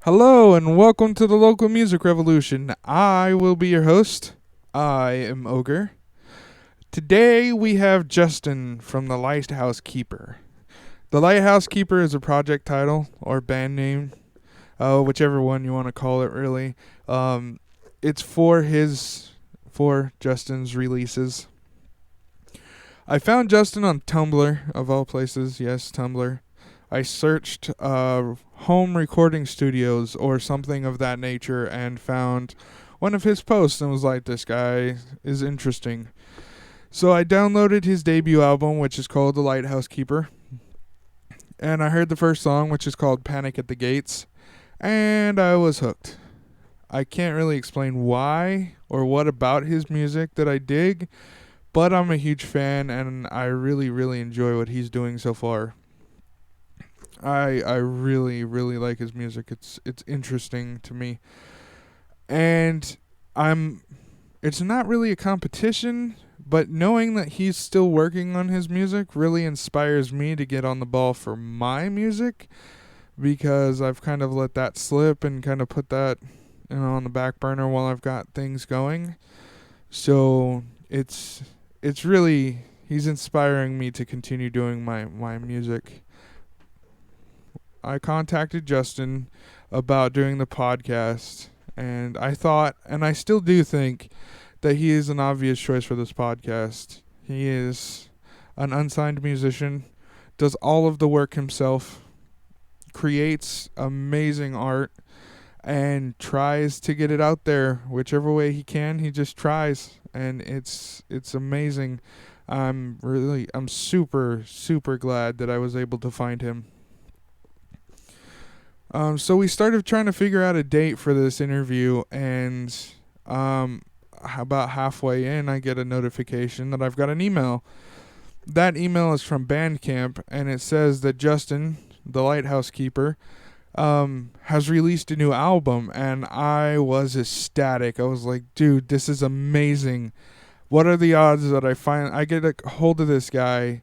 Hello and welcome to the Local Music Revolution. I will be your host. I am Ogre. Today we have Justin from the Lighthouse Keeper. The Lighthouse Keeper is a project title or band name, whichever one you want to call it. Really, it's for Justin's releases. I found Justin on Tumblr of all places. Yes, Tumblr. I searched home recording studios or something of that nature and found one of his posts and was like, this guy is interesting. So I downloaded his debut album, which is called The Lighthouse Keeper. And I heard the first song, which is called Panic at the Gates. And I was hooked. I can't really explain why or what about his music that I dig, but I'm a huge fan and I really, really enjoy what he's doing so far. I really like his music. It's interesting to me, and it's not really a competition, but knowing that he's still working on his music really inspires me to get on the ball for my music, because I've kind of let that slip and kind of put that on the back burner while I've got things going. So it's really, he's inspiring me to continue doing my music. I contacted Justin about doing the podcast, and I thought, and I still do think, that he is an obvious choice for this podcast. He is an unsigned musician, does all of the work himself, creates amazing art, and tries to get it out there whichever way he can. He just tries, and it's amazing. I'm super glad that I was able to find him. So we started trying to figure out a date for this interview, and about halfway in, I get a notification that I've got an email. That email is from Bandcamp, and it says that Justin, the Lighthouse Keeper, has released a new album, and I was ecstatic. I was like, dude, this is amazing. What are the odds that I get a hold of this guy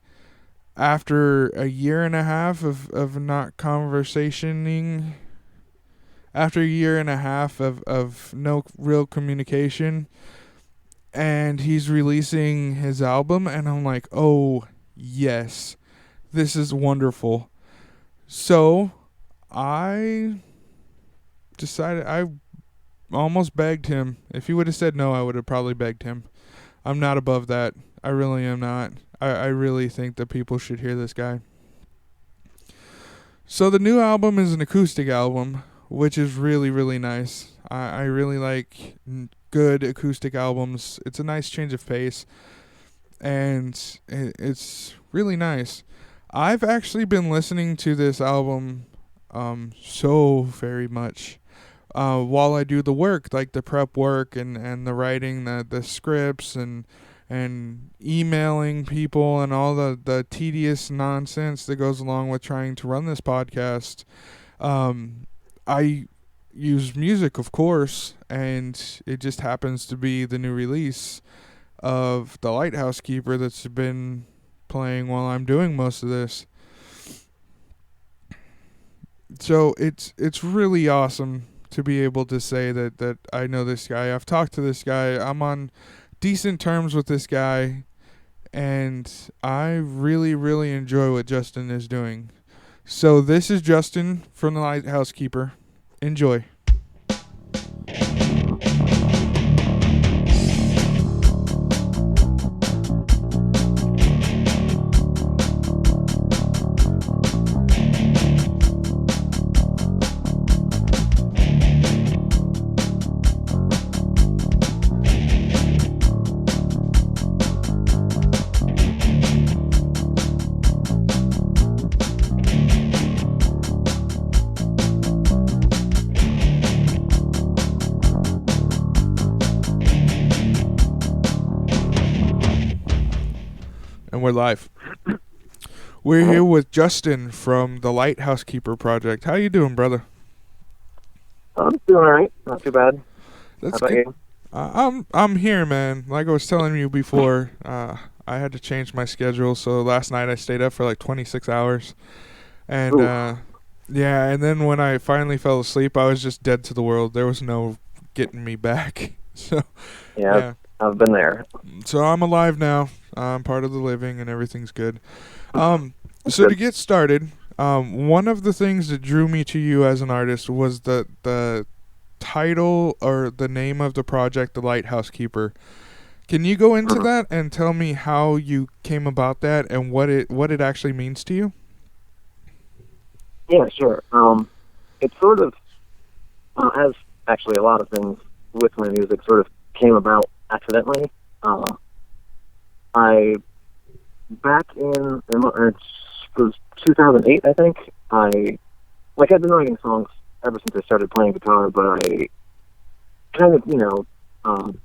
after a year and a half of not conversationing, after a year and a half of no real communication, and he's releasing his album, and I'm like, oh, yes, this is wonderful. So I decided, I almost begged him. If he would have said no, I would have probably begged him. I'm not above that. I really am not. I really think that people should hear this guy. So the new album is an acoustic album, which is really nice. I really like good acoustic albums. It's a nice change of pace, and it's really nice. I've actually been listening to this album so very much while I do the work, like the prep work and the writing, the scripts, and emailing people and all the tedious nonsense that goes along with trying to run this podcast. I use music, of course, and it just happens to be the new release of The Lighthouse Keeper that's been playing while I'm doing most of this. So it's really awesome to be able to say that I know this guy. I've talked to this guy. I'm on decent terms with this guy, and I really enjoy what Justin is doing. So this is Justin from the Lighthouse Keeper. Enjoy. And we're live. We're here with Justin from the Lighthouse Keeper project. How you doing, brother? I'm doing alright. Not too bad. That's How about good. you? I'm here, man. Like I was telling you before, I had to change my schedule, so last night I stayed up for like 26 hours, and Oof. Yeah, and then when I finally fell asleep, I was just dead to the world. There was no getting me back. So, Yeah, yeah. I've been there. So I'm alive now. I'm part of the living, and everything's good. That's So to good. get started, one of the things that drew me to you as an artist was the title or the name of the project, The Lighthouse Keeper. Can you go into Mhm. that and tell me how you came about that and what it actually means to you? Yeah, sure. It sort of, as actually a lot of things with my music, sort of came about accidentally. Uh, I back it was 2008, I think. I've been writing songs ever since I started playing guitar, but I kind of, um,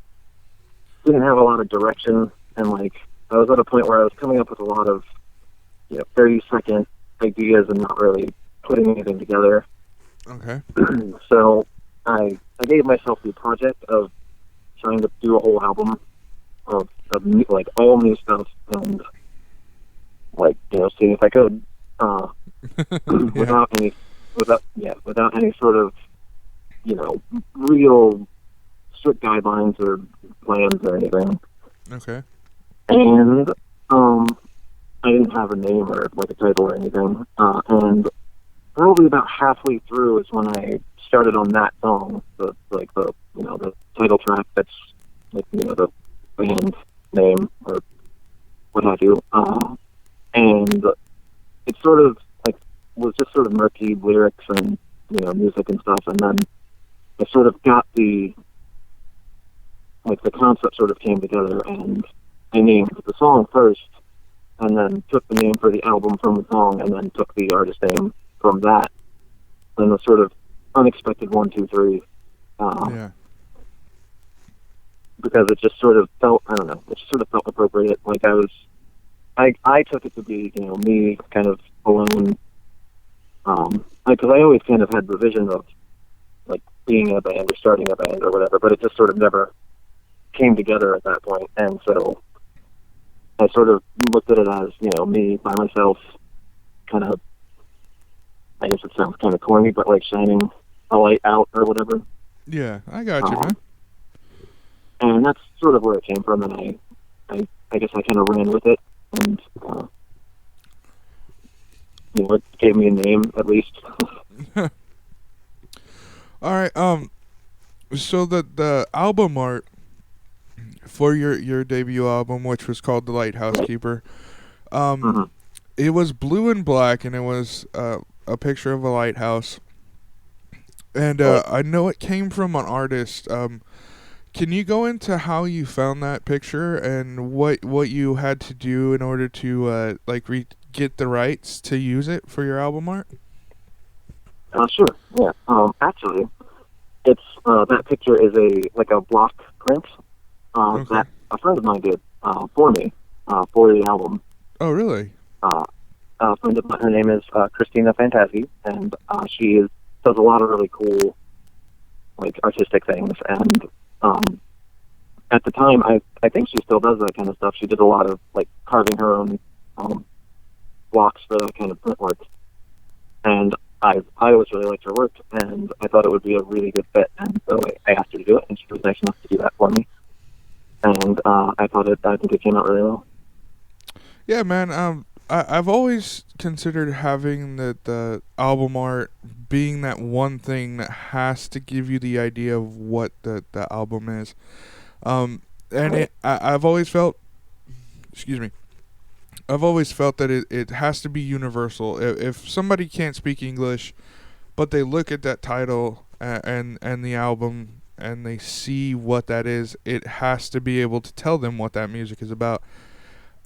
didn't have a lot of direction, and I was at a point where I was coming up with a lot of 30-second ideas and not really putting anything together. Okay. So I gave myself the project of trying to do a whole album of all new stuff and seeing if I could uh, Yeah. without any sort of real strict guidelines or plans or anything. Okay. And um, I didn't have a name or like a title or anything. And probably about halfway through is when I started on that song, the title track. That's the band name or what have you. And it sort of was just sort of murky lyrics and music and stuff. And then I sort of got the concept sort of came together, and I named the song first, and then took the name for the album from the song, and then took the artist name from that. And the sort of unexpected 1, 2, 3, Yeah. because it just sort of felt, I don't know, it just sort of felt appropriate. I took it to be, me kind of alone, because I always kind of had the vision of being in a band or starting a band or whatever, but it just sort of never came together at that point. And so I sort of looked at it as, me by myself, kind of, I guess it sounds kind of corny, but shining a light out or whatever. Yeah, I got you, man. Um, and that's sort of where it came from, and I guess I kind of ran with it, and it gave me a name at least. All right. So the album art for your debut album, which was called The Lighthouse Keeper, um, Mhm. it was blue and black, and it was a picture of a lighthouse. And Right. I know it came from an artist. Can you go into how you found that picture and what you had to do in order to get the rights to use it for your album art? Sure. Yeah. Actually, it's that picture is a block print Okay. that a friend of mine did for me for the album. Oh, really? Uh, a friend of mine, her name is Christina Fantasi, and does a lot of really cool artistic things. And at the time, I think she still does that kind of stuff. She did a lot of carving her own um, blocks for that kind of print work. And I always really liked her work, and I thought it would be a really good fit. And so I asked her to do it, and she was nice enough to do that for me. And I think it came out really well. Yeah, man. I've always considered having the album art being that one thing that has to give you the idea of what the album is. And Right. I've always felt, excuse me, I've always felt that it has to be universal. If somebody can't speak English, but they look at that title and the album and they see what that is, it has to be able to tell them what that music is about.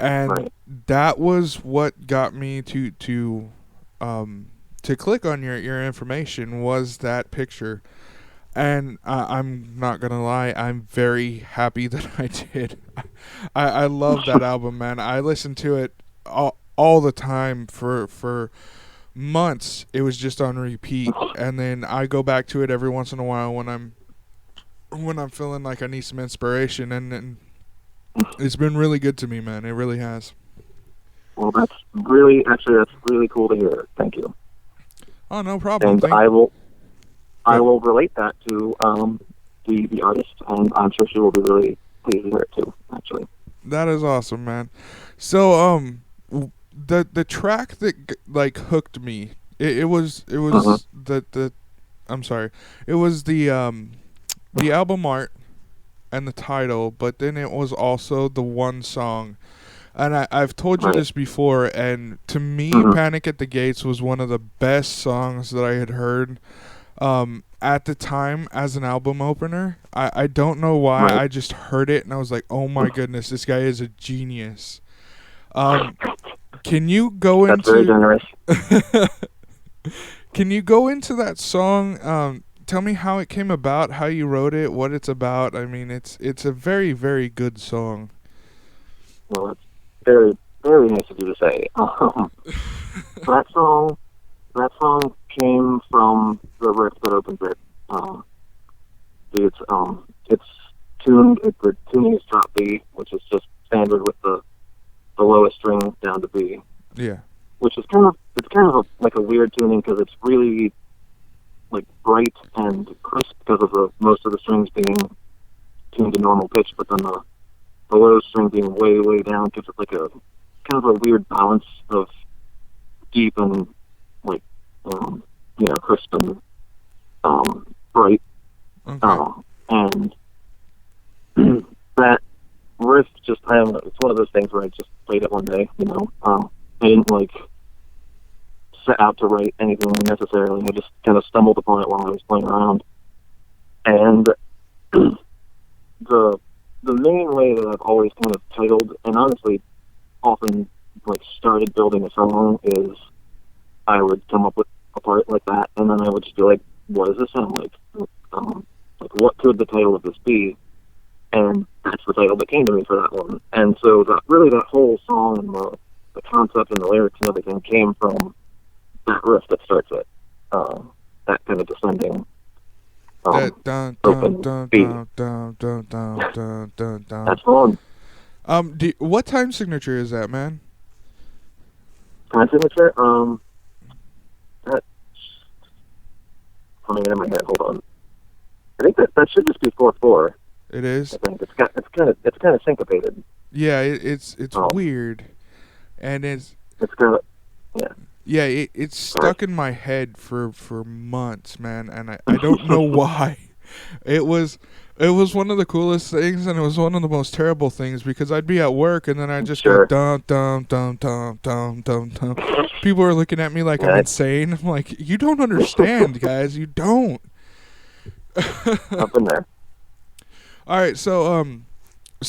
And Right. that was what got me to click on your information was that picture. And I'm not gonna lie, I'm very happy that I did. I love that album, man. I listened to it all the time for months. It was just on repeat, and then I go back to it every once in a while when I'm feeling like I need some inspiration, and it's been really good to me, man. It really has. Well, that's really cool to hear. Thank you. Oh, no problem. And I will relate that to the artist, and I'm sure she will be really pleased to hear it too. Actually, That is awesome, man. So, the track that like hooked me, it was Mhm. the I'm sorry, it was the album art and the title, but then it was also the one song. And I've told you Right. this before, and to me, Mhm. Panic at the Gates was one of the best songs that I had heard at the time as an album opener. I don't know why. Right. I just heard it and I was like, oh my goodness, this guy is a genius. Um, can you go That's very into generous. can you go into that song? Tell me how it came about, how you wrote it, what it's about. I mean, it's a very, very good song. Well, it's very, very nice of you to say. That song, that song came from the riff that opens it. It's tuned. The tuning is drop B, which is just standard with the lowest string down to B, Yeah. which is like a weird tuning because it's really like bright and crisp because of most of the strings being tuned to normal pitch, but then the low string being way, way down gives it like a kind of a weird balance of deep and like crisp and bright. Okay. And that riff just, I don't know, it's one of those things where I just played it one day, I didn't like set out to write anything necessarily. I just kind of stumbled upon it while I was playing around. And the main way that I've always kind of titled, and honestly often like started building a song, is I would come up with a part like that, and then I would just be like, what does this sound like? Like, what could the title of this be? And that's the title that came to me for that one. And so that whole song and the concept and the lyrics and everything came from that riff that starts it. That kind of descending That dun dun open dun beat. dun dun dun dun dun dun dun. That's the one. What time signature is that, man? Time signature. That's coming in my head. Hold on. I think that should just be 4/4. It is. I think it's kind of syncopated. Yeah, it's Oh. weird, and it's It's kind of yeah, it's stuck in my head for months, man, and I don't know why. It was one of the coolest things, and it was one of the most terrible things because I'd be at work and then I'd just go Sure. dum dum dum dum dum dum dum. People are looking at me like I'm insane. I'm like, you don't understand, guys. You don't. Up in there. All right, so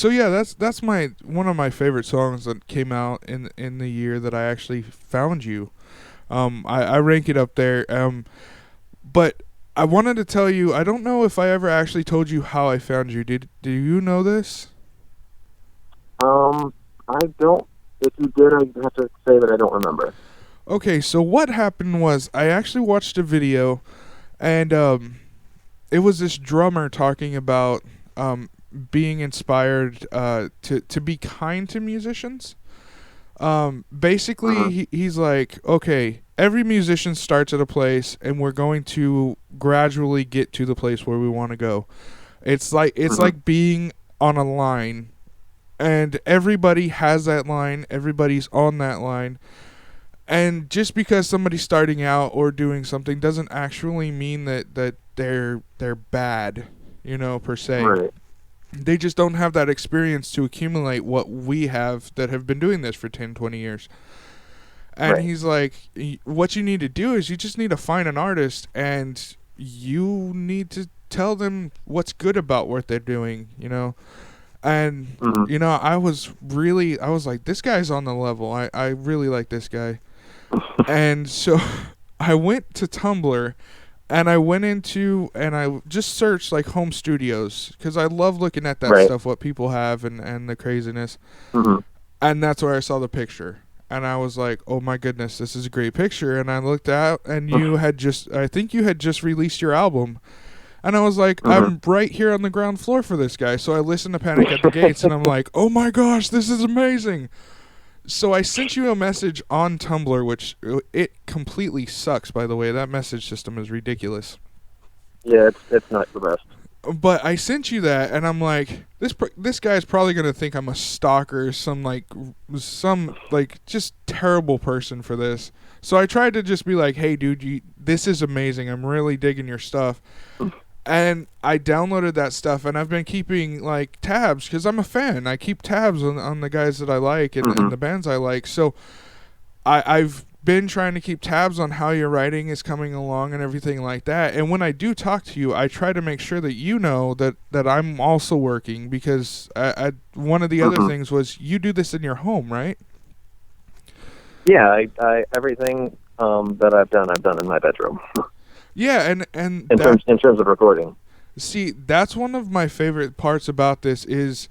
yeah, that's one of my favorite songs that came out in the year that I actually found you. I rank it up there. But I wanted to tell you, I don't know if I ever actually told you how I found you. Do you know this? I don't. If you did, I have to say that I don't remember. Okay, so what happened was I actually watched a video, and it was this drummer talking about being inspired to be kind to musicians. Basically, he's like, okay, every musician starts at a place, and we're going to gradually get to the place where we want to go. It's like being on a line, and everybody has that line. Everybody's on that line. And just because somebody's starting out or doing something doesn't actually mean that they're bad, per se. Right. They just don't have that experience to accumulate what we have that have been doing this for 10, 20 years. And Right. he's like, what you need to do is you just need to find an artist and you need to tell them what's good about what they're doing, And, I was like, this guy's on the level. I really like this guy. And so I went to Tumblr and I just searched like home studios because I love looking at that stuff, what people have and the craziness. And that's where I saw the picture. And I was like, oh my goodness, this is a great picture. And I looked out and I think you had just released your album. And I was like, I'm right here on the ground floor for this guy. So I listened to Panic at the Gates and I'm like, oh my gosh, this is amazing. So I sent you a message on Tumblr, which it completely sucks, by the way. That message system is ridiculous. Yeah, it's not the best. But I sent you that, and I'm like, this guy's probably gonna think I'm a stalker, some just terrible person for this. So I tried to just be like, hey, dude, this is amazing. I'm really digging your stuff. And I downloaded that stuff, and I've been keeping like tabs because I'm a fan. I keep tabs on the guys that I like and the bands I like. So I've been trying to keep tabs on how your writing is coming along and everything like that. And when I do talk to you, I try to make sure that you know that I'm also working, because one of the other things was you do this in your home, right? Yeah, I everything that I've done in my bedroom. Yeah, and in terms of recording. See, that's one of my favorite parts about this is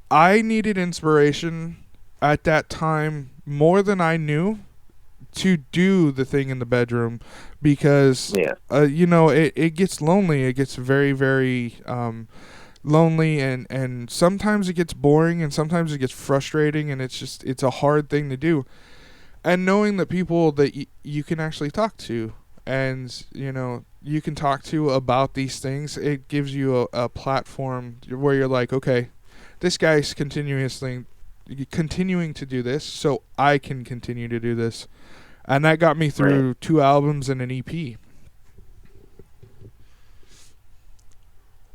I needed inspiration at that time more than I knew to do the thing in the bedroom, because it gets lonely. It gets very, very lonely, and sometimes it gets boring, and sometimes it gets frustrating, and it's a hard thing to do. And knowing the people that you can actually talk to, and you can talk to about these things, it gives you a platform where you're like, okay, this guy's continuing to do this, so I can continue to do this. And that got me through 2 albums and an EP.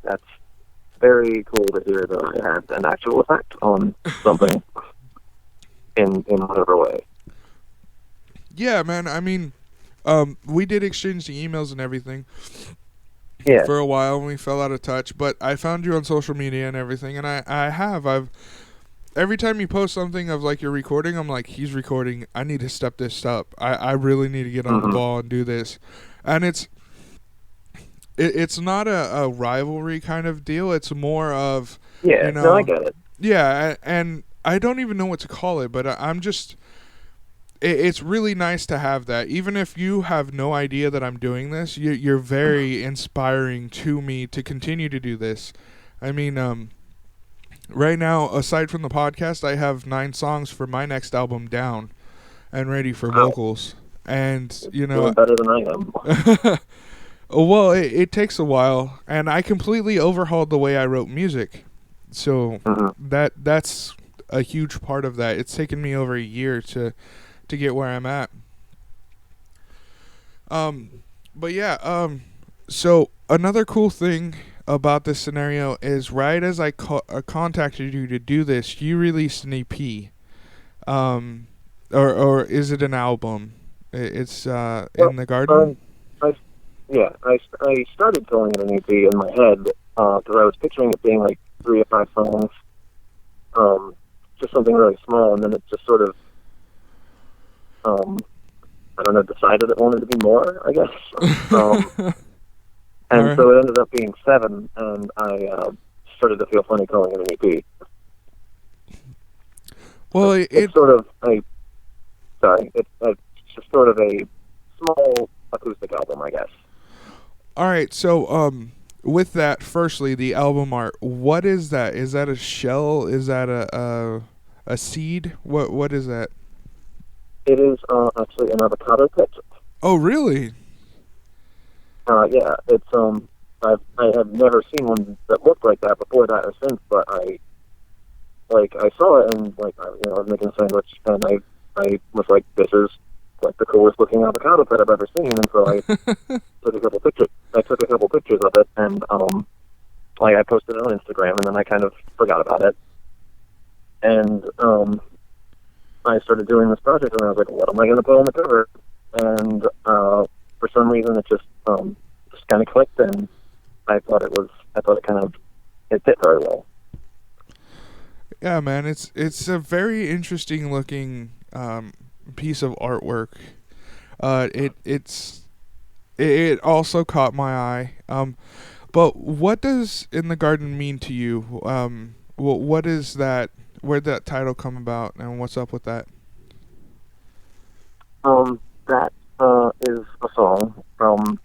That's very cool to hear that I had an actual effect on something in whatever way. Yeah, man. I mean, we did exchange the emails and everything for a while, and we fell out of touch. But I found you on social media and everything, and I've every time you post something of like you're recording, I'm like, he's recording. I need to step this up. I really need to get on the ball and do this. And it's not a rivalry kind of deal. It's more of no, I get it. Yeah, and I don't even know what to call it, but I'm just. It's really nice to have that. Even if you have no idea that I'm doing this, you're very inspiring to me to continue to do this. I mean, right now, aside from the podcast, I have 9 songs for my next album down and ready for vocals. And, Doing better than I am. Well, it takes a while, and I completely overhauled the way I wrote music. So that's a huge part of that. It's taken me over a year to get where I'm at. But yeah, so another cool thing about this scenario is right as I contacted you to do this, you released an EP. Or is it an album? It's in the garden? I started calling it an EP in my head, because I was picturing it being like 3 or 5 songs, just something really small, and then it just sort of I don't know, decided it wanted to be more, I guess. And so it ended up being 7, and I started to feel funny calling it an EP. Well, it's sort of it's just sort of a small acoustic album, I guess. All right, so with that, firstly, the album art, what is that? Is that a shell? Is that a seed? What is that? It is actually an avocado pit. Oh, really? Yeah, it's I have never seen one that looked like that before that or since, but I saw it, and I was making a sandwich, and I was like, this is like the coolest looking avocado pit I've ever seen, and so I took a couple pictures. I took a couple pictures of it, and I posted it on Instagram, and then I kind of forgot about it, and I started doing this project, and I was like, what am I going to put on the cover? And for some reason, it just kind of clicked, and I thought it fit very well. Yeah, man, it's a very interesting looking piece of artwork. It also caught my eye. But what does In the Garden mean to you? What is that? Where'd that title come about, and what's up with that? That is a song from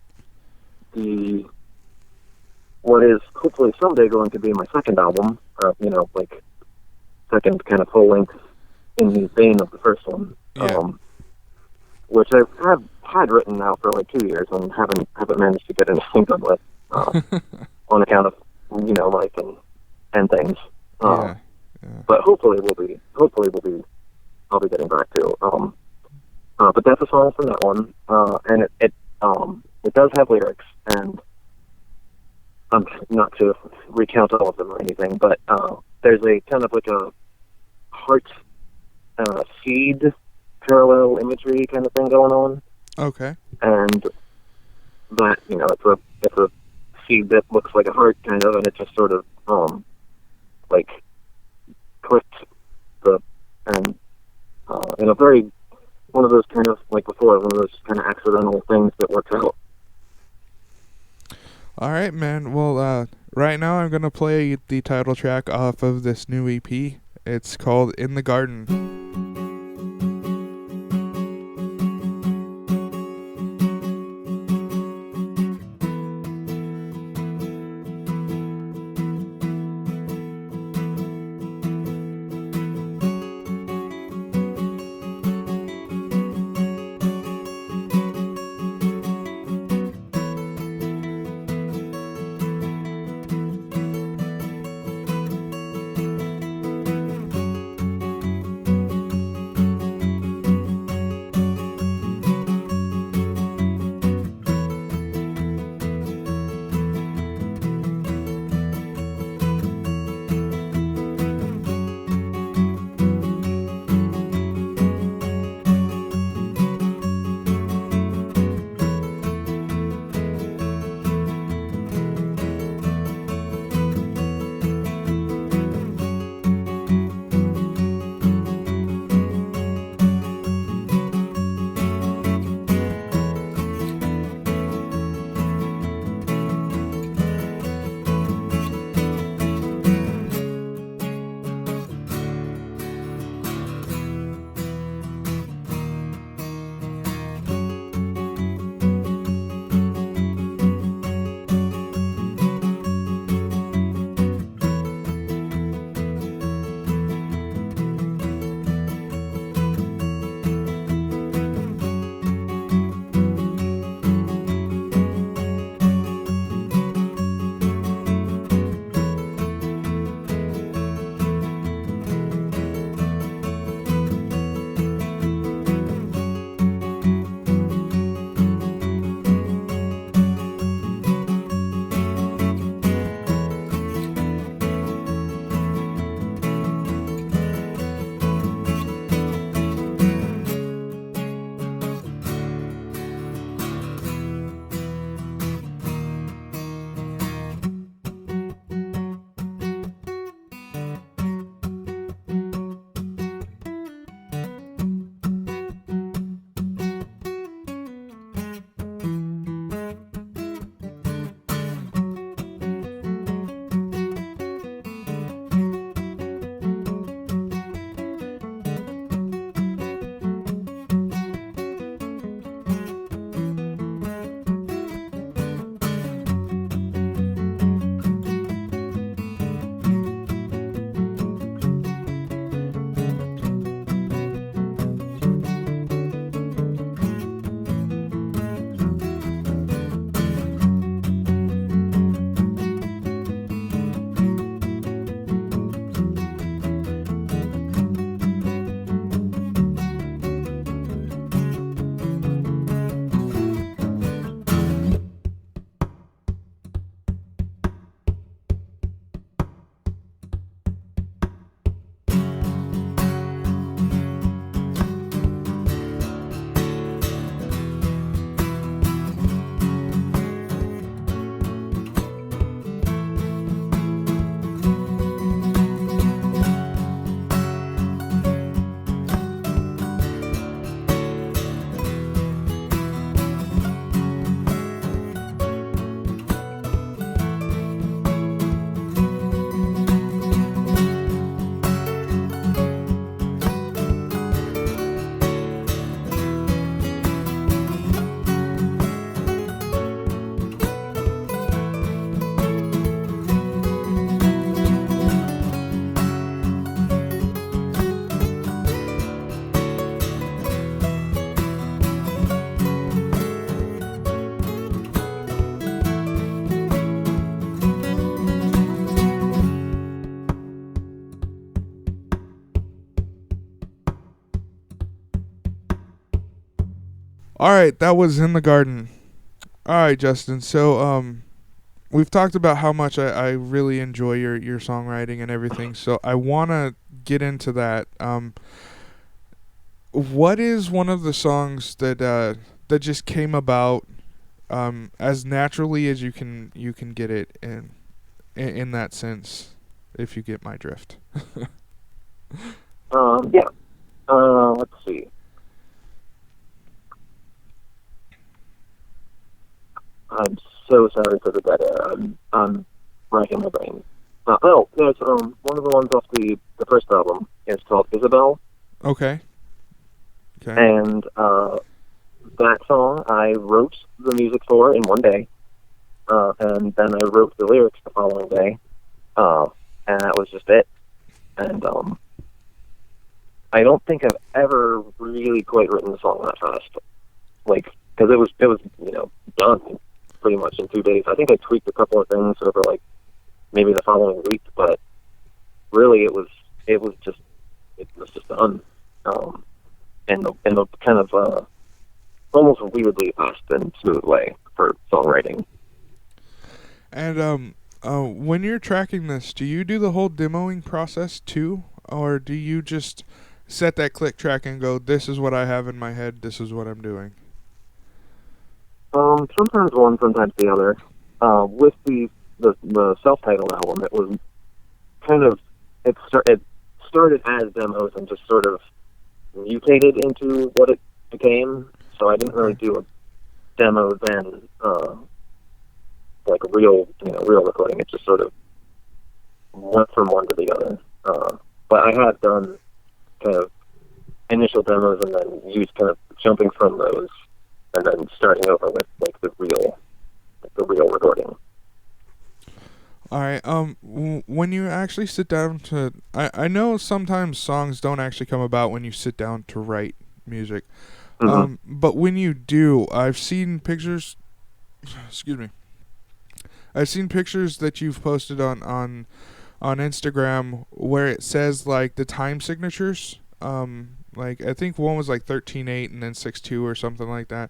what is hopefully someday going to be my second album, second kind of full-length in the vein of the first one. Yeah. Which I have had written now for like 2 years and haven't managed to get anything done with, on account of life and things. Yeah. But hopefully I'll be getting back to. But that's a song from that one, and it does have lyrics, and not to recount all of them or anything, but there's a kind of like a heart seed parallel imagery kind of thing going on. Okay. And that it's a seed that looks like a heart kind of, and it just sort of like puts the and in a very one of those kind of like before one of those kind of accidental things that works out. All right, man. Well, right now I'm gonna play the title track off of this new EP. It's called "In the Garden." All right, that was In the Garden. All right, Justin. So, we've talked about how much I really enjoy your songwriting and everything. So I want to get into that. What is one of the songs that just came about as naturally as you can get it in that sense, if you get my drift? Yeah. Let's see. I'm so sorry for the dead air. I'm racking my brain. There's one of the ones off the first album. It's called Isabel, Okay. Okay. and that song I wrote the music for in one day, and then I wrote the lyrics the following day, and that was just it. And I don't think I've ever really quite written the song that fast, like because it was done pretty much in 2 days. I think I tweaked a couple of things over like maybe the following week, but really it was just done, in the kind of almost weirdly fast and smooth way for songwriting. And when you're tracking this, do you do the whole demoing process too, or do you just set that click track and go, "This is what I have in my head. This is what I'm doing"? Sometimes one, sometimes the other. With the self-titled album, it was kind of it started as demos and just sort of mutated into what it became. So I didn't really do a demo then, like a real recording. It just sort of went from one to the other. But I had done kind of initial demos and then used kind of jumping from those and then starting over with like the real recording. All right. When you actually sit down to, I know sometimes songs don't actually come about when you sit down to write music. Mm-hmm. But when you do, I've seen pictures. Excuse me. I've seen pictures that you've posted on Instagram where it says like the time signatures. Like I think one was like 13/8 and then 6/2 or something like that.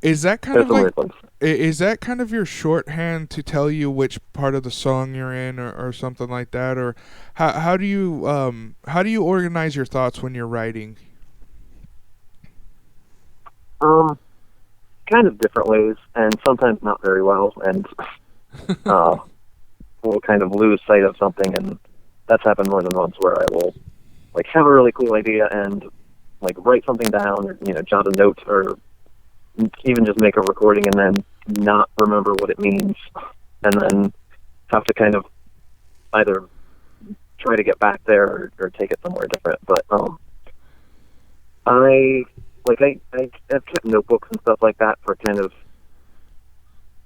Is that kind of like, is that kind of your shorthand to tell you which part of the song you're in, or something like that, or how do you organize your thoughts when you're writing? Kind of different ways, and sometimes not very well, and we'll kind of lose sight of something, and that's happened more than once where I will like have a really cool idea and like write something down, or jot a note, or even just make a recording and then not remember what it means, and then have to kind of either try to get back there or take it somewhere different. But I have kept notebooks and stuff like that for kind of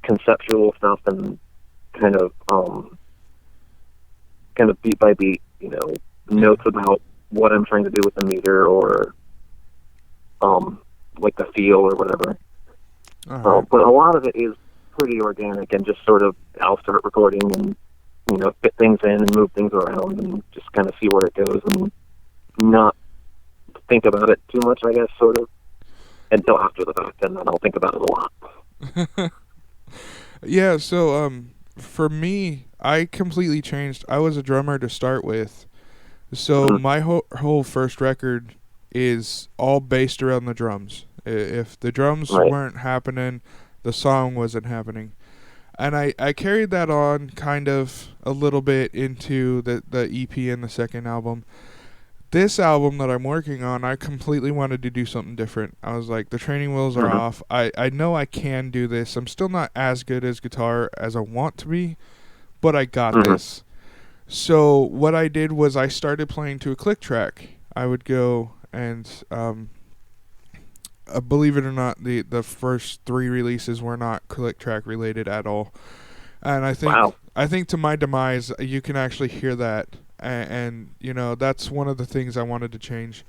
conceptual stuff and kind of beat by beat, notes about what I'm trying to do with the meter, or like the feel or whatever. Right. But a lot of it is pretty organic and just sort of I'll start recording and fit things in and move things around and just kind of see where it goes and not think about it too much, I guess, sort of, until after the fact, and then I'll think about it a lot. Yeah, so for me, I completely changed. I was a drummer to start with, so my whole first record is all based around the drums. If the drums weren't happening, the song wasn't happening. And I carried that on kind of a little bit into the EP and the second album. This album that I'm working on, I completely wanted to do something different. I was like, the training wheels are off. I know I can do this. I'm still not as good as guitar as I want to be, but I got this. So what I did was I started playing to a click track. I would go and, believe it or not, the first 3 releases were not click track related at all. And I think to my demise, you can actually hear that. And that's one of the things I wanted to change.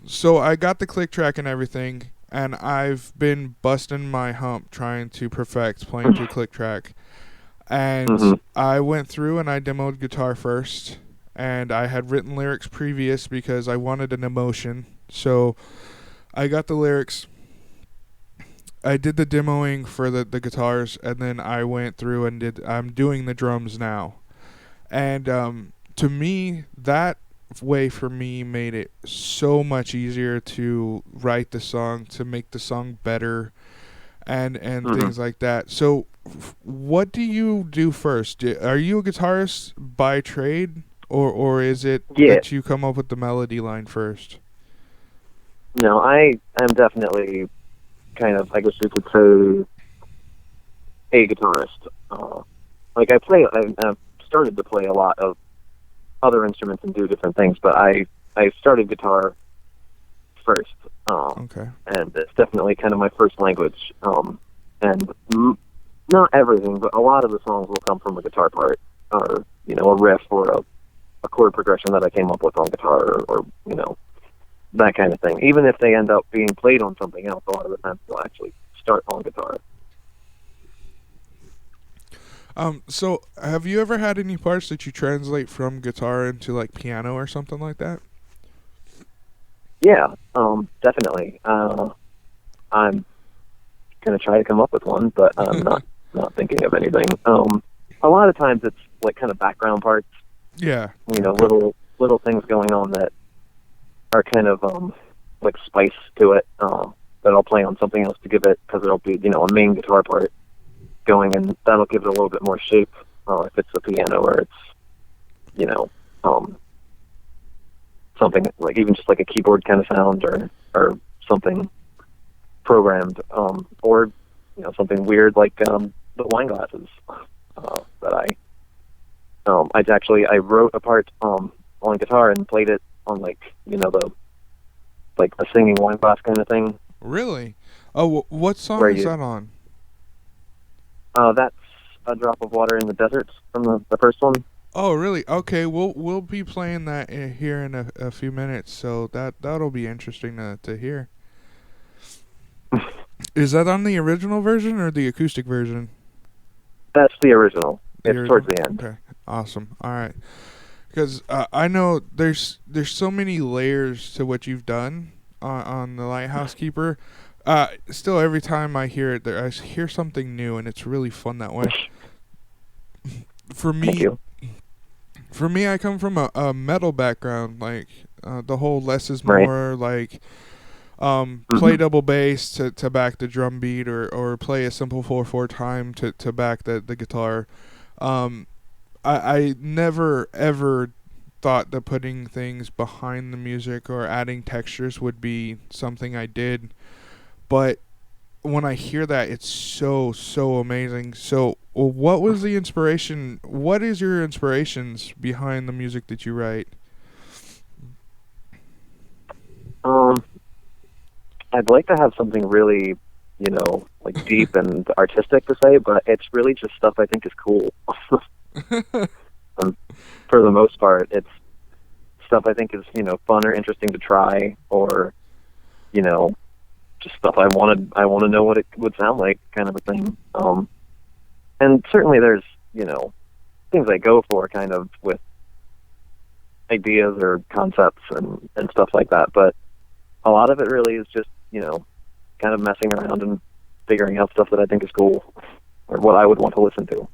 So I got the click track and everything, and I've been busting my hump trying to perfect playing to click track. And I went through and I demoed guitar first, and I had written lyrics previous because I wanted an emotion. So I got the lyrics. I did the demoing for the guitars, and then I went through and I'm doing the drums now. And to me, that way for me made it so much easier to write the song, to make the song better, and Hmm. things like that. So, what do you do first? Are you a guitarist by trade, or is it Yeah. that you come up with the melody line first? No, I am definitely kind of, I guess you could say, a guitarist. Like I've started to play a lot of other instruments and do different things, but I started guitar first, Okay. and it's definitely kind of my first language. And not everything, but a lot of the songs will come from a guitar part, or a riff, or a chord progression that I came up with on guitar, or that kind of thing. Even if they end up being played on something else, a lot of the times they'll actually start on guitar. So have you ever had any parts that you translate from guitar into like piano or something like that? Yeah, definitely. I'm gonna try to come up with one, but I'm not thinking of anything. A lot of times it's like kind of background parts, Yeah. little things going on that are kind of like spice to it, that I'll play on something else to give it, because it'll be a main guitar part going, and that'll give it a little bit more shape, if it's a piano, or it's something like even just like a keyboard kind of sound, or something programmed, or something weird like the wine glasses, that I wrote a part on guitar and played it on the singing wine glass kind of thing. Really? Oh, what song Where is you that on? that's A Drop of Water in the Desert from the first one. Oh, really? Okay, we'll be playing that here in a few minutes, so that'll be interesting to hear. Is that on the original version or the acoustic version? That's the original. The It's original? towards the end. Okay, awesome. All right, because I know there's so many layers to what you've done on the Lighthouse Keeper. Still, every time I hear it, I hear something new, and it's really fun that way. For Thank me, you. I come from a metal background, like the whole less is Right. more, like play Hmm. double bass to back the drum beat, or play a simple 4/4 time to back the guitar. Um, I never ever thought that putting things behind the music or adding textures would be something I did, but when I hear that, it's so amazing. So, what was the inspiration? What is your inspirations behind the music that you write? Um, I'd like to have something really, like deep and artistic to say, but it's really just stuff I think is cool. For the most part, it's stuff I think is fun or interesting to try, or you know just stuff I want to know what it would sound like, kind of a thing. And certainly there's things I go for kind of with ideas or concepts and stuff like that, but a lot of it really is just kind of messing around and figuring out stuff that I think is cool, or what I would want to listen to.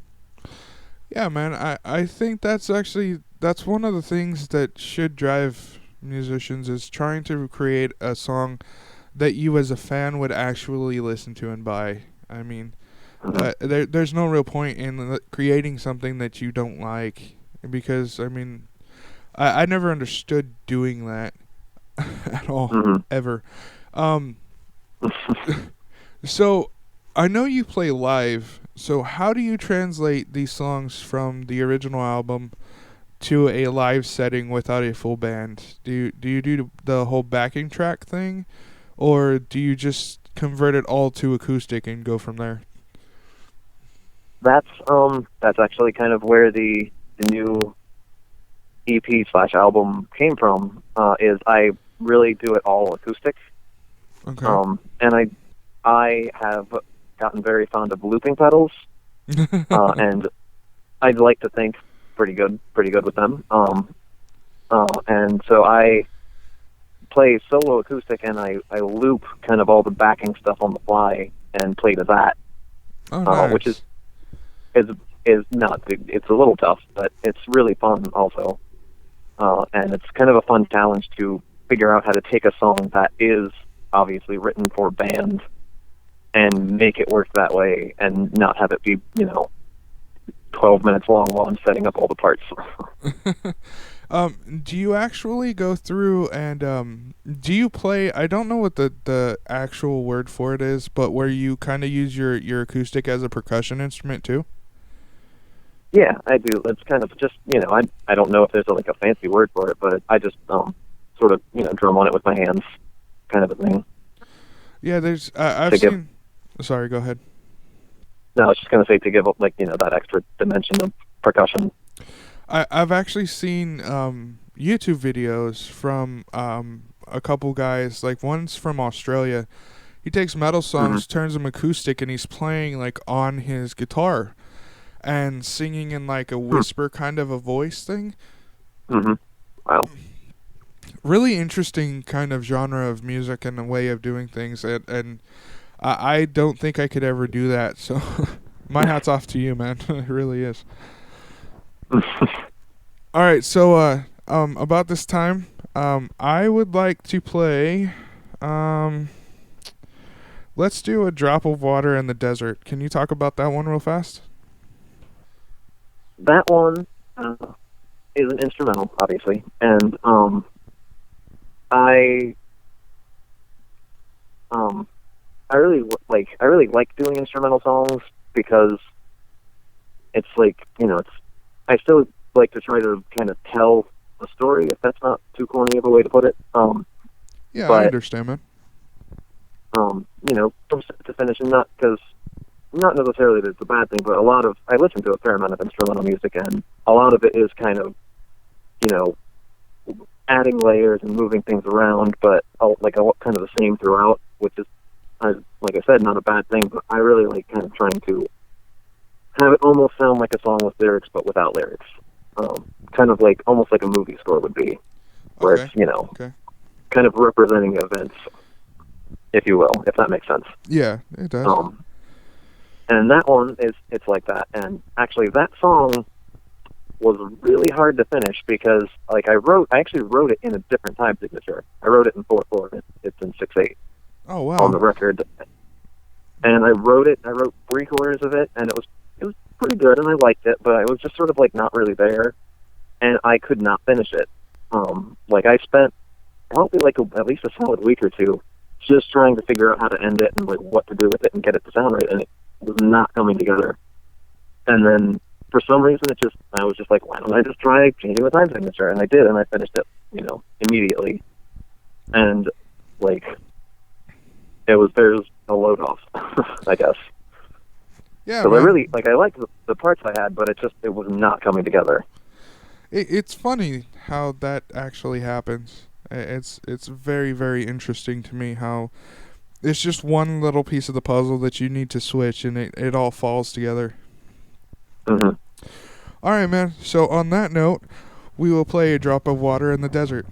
Yeah, man. I think that's one of the things that should drive musicians, is trying to create a song that you as a fan would actually listen to and buy. I mean, Hmm. there's no real point in creating something that you don't like, because I mean, I never understood doing that at all, Hmm. ever. Um, so I know you play live. So how do you translate these songs from the original album to a live setting without a full band? Do you do the whole backing track thing, or do you just convert it all to acoustic and go from there? That's actually kind of where the new EP/album came from. Is I really do it all acoustic. Okay. And I have gotten very fond of looping pedals, and I'd like to think pretty good with them. And so I play solo acoustic, and I loop kind of all the backing stuff on the fly and play to that, Oh, nice. which is not, it's a little tough, but it's really fun also. And it's kind of a fun challenge to figure out how to take a song that is obviously written for band and make it work that way and not have it be, 12 minutes long while I'm setting up all the parts. Do you actually go through and do you play, I don't know what the actual word for it is, but where you kind of use your acoustic as a percussion instrument too? Yeah, I do. It's kind of just, I don't know if there's a fancy word for it, but I just sort of, drum on it with my hands, kind of a thing. Yeah, there's, I've seen, sorry, go ahead. No, I was just going to say to give up, that extra dimension of percussion. I've actually seen YouTube videos from a couple guys, like one's from Australia. He takes metal songs, turns them acoustic, and he's playing on his guitar and singing in a whisper kind of a voice thing. Wow. Really interesting kind of genre of music and a way of doing things, and I don't think I could ever do that, so my hat's off to you, man. It really is. Alright, so about this time, I would like to play, let's do A Drop of Water in the Desert. Can you talk about that one real fast? That one is an instrumental, obviously, and I really like doing instrumental songs because it's I still like to try to kind of tell a story, if that's not too corny of a way to put it. Yeah, but, I understand, man. From start to finish, and not necessarily that it's a bad thing, but I listen to a fair amount of instrumental music, and a lot of it is kind of, adding layers and moving things around, but kind of the same throughout, which is, like I said, not a bad thing, but I really like kind of trying to have it almost sound like a song with lyrics, but without lyrics. Kind of almost like a movie score would be, where it's, kind of representing events, if you will, if that makes sense. Yeah, it does. And that one it's like that. And actually, that song was really hard to finish because, I actually wrote it in a different time signature. I wrote it in 4/4. It's in 6/8. Oh wow! On the record. And I wrote 3/4 of it, and it was pretty good, and I liked it, but it was just sort of not really there, and I could not finish it. I spent probably at least a solid week or two just trying to figure out how to end it and what to do with it and get it to sound right, and it was not coming together. And then for some reason, I was just like, why don't I just try changing the time signature? And I did, and I finished it, immediately. And there's a load off, I guess. Yeah, because I really I liked the parts I had, but it was not coming together. It's funny how that actually happens. It's very, very interesting to me how it's just one little piece of the puzzle that you need to switch, and it all falls together. Mm-hmm. All right, man. So on that note, we will play A Drop of Water in the Desert.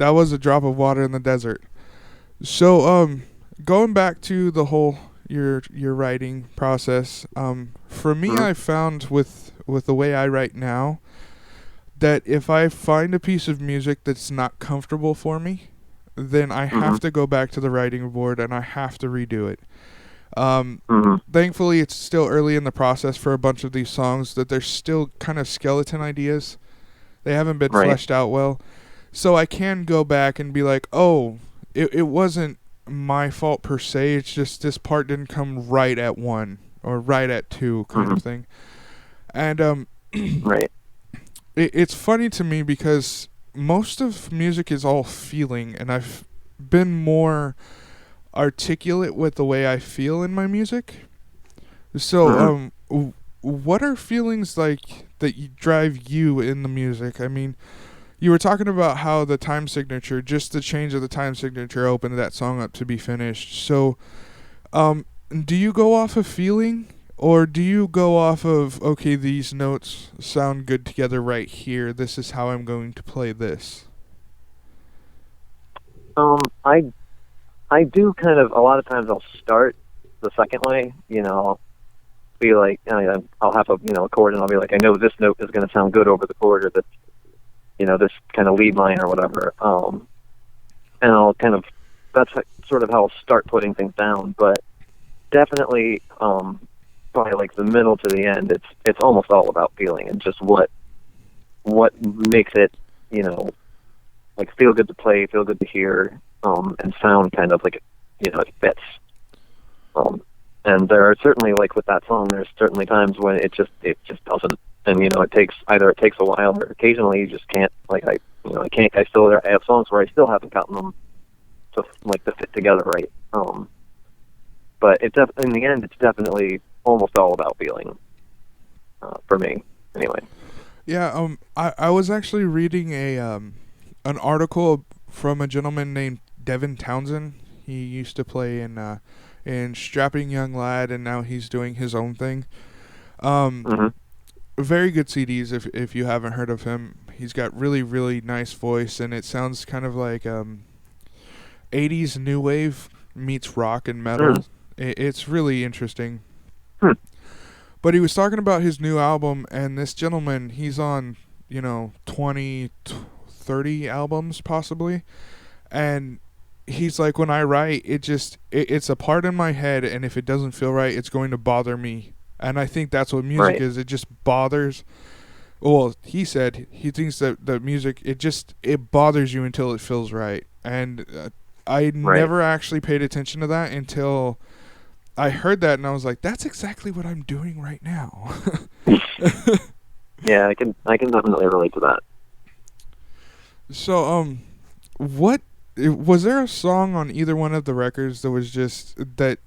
that was a drop of water in the desert. So going back to the whole your writing process, for me, Mhm. I found with the way I write now that if I find a piece of music that's not comfortable for me, then I have Mhm. to go back to the writing board and I have to redo it. Mhm. Thankfully, it's still early in the process for a bunch of these songs that they're still kind of skeleton ideas. They haven't been Right. fleshed out well. So I can go back and be like, oh, it wasn't my fault per se. It's just this part didn't come right at 1 or right at 2 kind of Mhm. thing. And Right. it's funny to me because most of music is all feeling, and I've been more articulate with the way I feel in my music. So, Mhm. what are feelings like that drive you in the music? I mean, you were talking about how the time signature, just the change of the time signature, opened that song up to be finished. So, um, do you go off of feeling, or do you go off of, okay, these notes sound good together right here. This is how I'm going to play this. I do kind of, a lot of times I'll start the second way. I'll be like, I'll have a chord, and I'll be like, I know this note is going to sound good over the chord, or this this kind of lead line or whatever. And I'll kind of, that's sort of how I'll start putting things down. But definitely, by like the middle to the end, it's almost all about feeling and just what makes it, like feel good to play, feel good to hear, and sound kind of like it fits. And there are certainly, like with that song, there's certainly times when it just doesn't, and it takes a while, or occasionally you just can't. Like I can't. I have songs where I still haven't gotten them to fit together right. But in the end, it's definitely almost all about feeling, for me, anyway. Yeah, I was actually reading an article from a gentleman named Devin Townsend. He used to play in Strapping Young Lad, and now he's doing his own thing. Um, Hmm. Very good CDs if you haven't heard of him. He's got really really nice voice, and it sounds kind of like 80s new wave meets rock and Mm. metal. It's really interesting. Hmm. But he was talking about his new album, and this gentleman, he's on, 20, 30 albums possibly. And he's like, when I write, it's a part in my head, and if it doesn't feel right, it's going to bother me. And I think that's what music Right. is. It just bothers. Well, he said he thinks that the music, it bothers you until it feels right. And I Right. never actually paid attention to that until I heard that, and I was like, that's exactly what I'm doing right now. Yeah, I can definitely relate to that. So, what was there a song on either one of the records that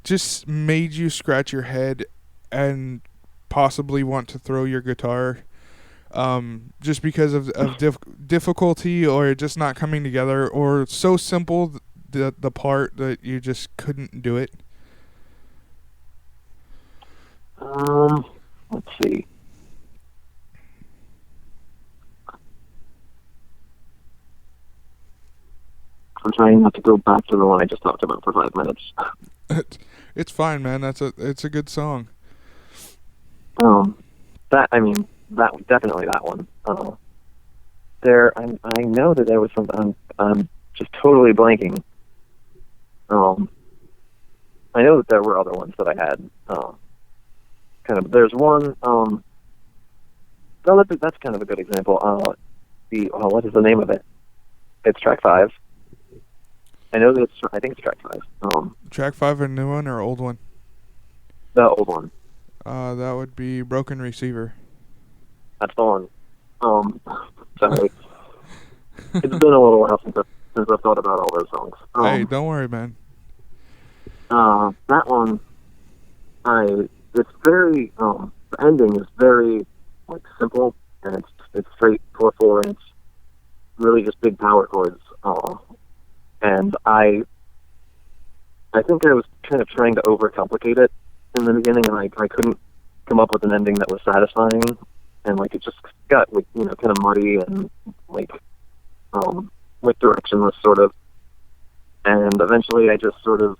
just made you scratch your head and possibly want to throw your guitar, just because of difficulty or just not coming together, or so simple the part that you just couldn't do it? Let's see. I'm trying not to go back to the one I just talked about for 5 minutes. It's fine, man. It's a good song. Um, that I mean, that definitely that one. I know that there was some. I'm just totally blanking. Um, I know that there were other ones that I had. There's one. No, that's kind of a good example. What is the name of it? It's track 5. I know that I think it's track 5. Track 5, a new one or old one? The old one. That would be Broken Receiver. That's the one. Sorry. It's been a little while since I've thought about all those songs. Hey, don't worry, man. That one, it's very, the ending is very, like, simple, and it's straight 4/4, and it's really just big power chords. And I think I was kind of trying to overcomplicate it in the beginning, and I couldn't come up with an ending that was satisfying, and like it just got like kind of muddy and like went directionless, sort of. And eventually I just sort of,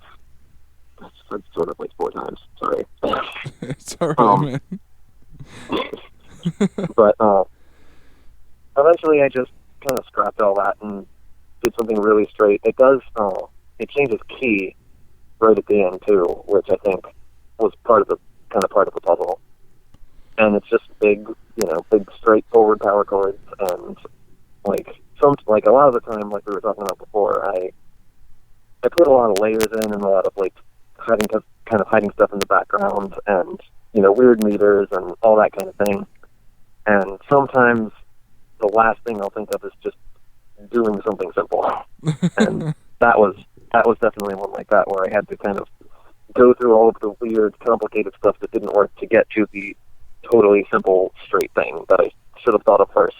I said sort of like 4 times, sorry. It's alright, Um, man. but eventually I just kind of scrapped all that and did something really straight. It does, it changes key right at the end too, which I think was part of the puzzle. And it's just big, big straightforward power chords, and like a lot of the time, like we were talking about before, I put a lot of layers in and a lot of like hiding stuff in the background, and weird meters and all that kind of thing. And sometimes the last thing I'll think of is just doing something simple. And that was definitely one like that, where I had to kind of go through all of the weird, complicated stuff that didn't work to get to the totally simple, straight thing that I should have thought of first.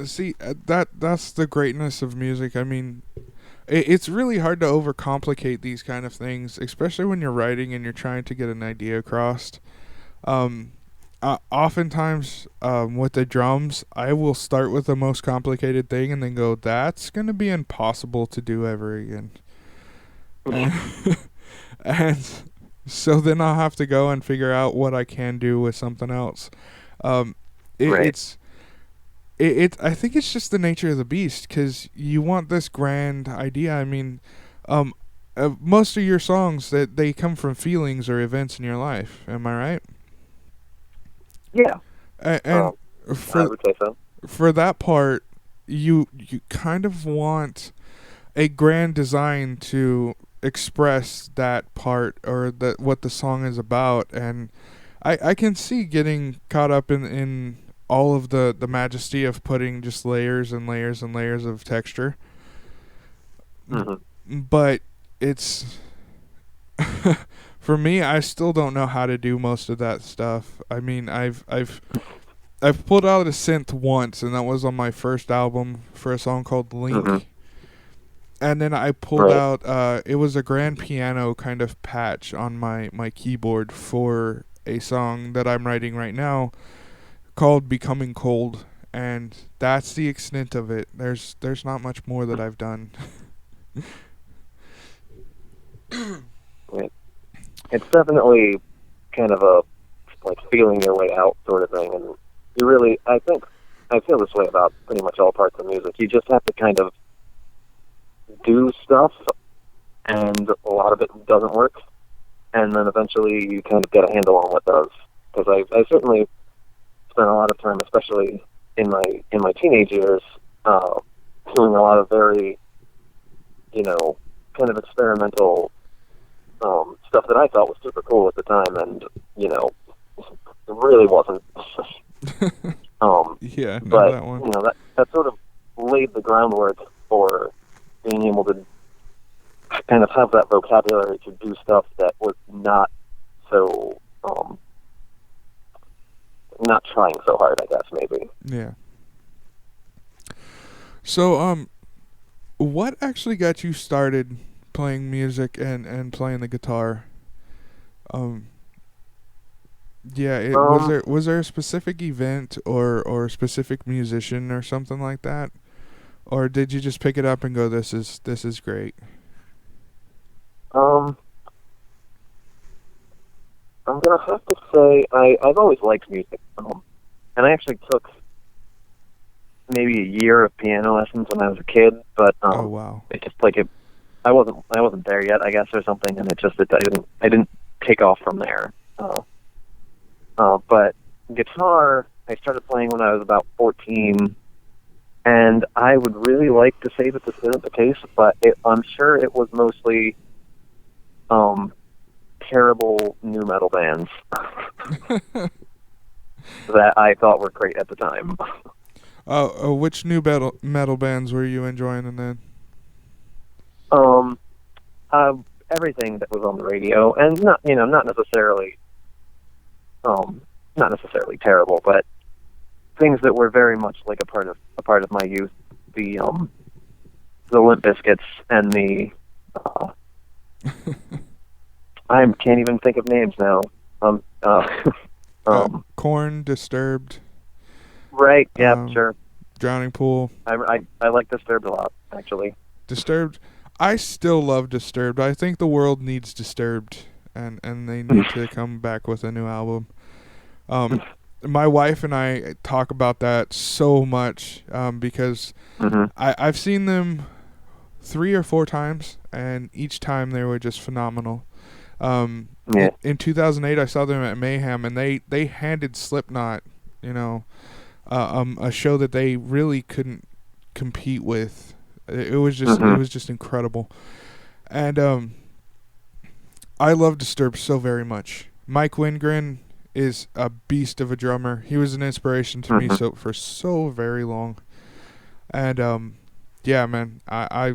See, that's the greatness of music. I mean, it's really hard to overcomplicate these kind of things, especially when you're writing and you're trying to get an idea across. Oftentimes, with the drums, I will start with the most complicated thing and then go, that's going to be impossible to do ever again. And so then I'll have to go and figure out what I can do with something else. Right. I think it's just the nature of the beast, because you want this grand idea. I mean, most of your songs, that they come from feelings or events in your life. Am I right? Yeah. And I would say so. For that part, you kind of want a grand design to express that part, or that what the song is about. And I can see getting caught up in all of the majesty of putting just layers and layers and layers of texture. Mm-hmm. But it's for me, I still don't know how to do most of that stuff. I mean, I've pulled out a synth once, and that was on my first album for a song called Link. Mm-hmm. And then I pulled out, it was a grand piano kind of patch on my keyboard for a song that I'm writing right now called Becoming Cold. And that's the extent of it. There's not much more that I've done. It's definitely kind of a like feeling your way out sort of thing, and you really, I feel this way about pretty much all parts of music. You just have to kind of do stuff, and a lot of it doesn't work, and then eventually you kind of get a handle on what does. Because I certainly spent a lot of time, especially in my teenage years, doing a lot of very, kind of experimental stuff that I thought was super cool at the time, and it really wasn't. Yeah, no, but that one. That sort of laid the groundwork for being able to kind of have that vocabulary to do stuff that was not so not trying so hard, I guess, maybe. Yeah. So, what actually got you started playing music and playing the guitar? Yeah, was there a specific event or a specific musician or something like that? Or did you just pick it up and go, this is great? I'm gonna have to say I've always liked music, and I actually took maybe a year of piano lessons when I was a kid. But oh wow, it just I wasn't there yet, I guess, or something, and I didn't take off from there. But guitar, I started playing when I was about 14, and I would really like to say that this isn't the case, but I'm sure it was mostly terrible nu metal bands that I thought were great at the time. Which new metal bands were you enjoying in then? Everything that was on the radio, and not necessarily terrible, but things that were very much like a part of my youth. The Limp Bizkits and the I can't even think of names now. Korn, Disturbed. Right. Yeah. Sure. Drowning Pool. I like Disturbed a lot, actually. Disturbed. I still love Disturbed. I think the world needs Disturbed, and they need to come back with a new album. My wife and I talk about that so much because I've seen them 3 or 4 times, and each time they were just phenomenal. In 2008, I saw them at Mayhem, and they handed Slipknot, a show that they really couldn't compete with. It was just incredible, and I love Disturbed so very much. Mike Wingren is a beast of a drummer. He was an inspiration to me for so very long, and yeah, man, I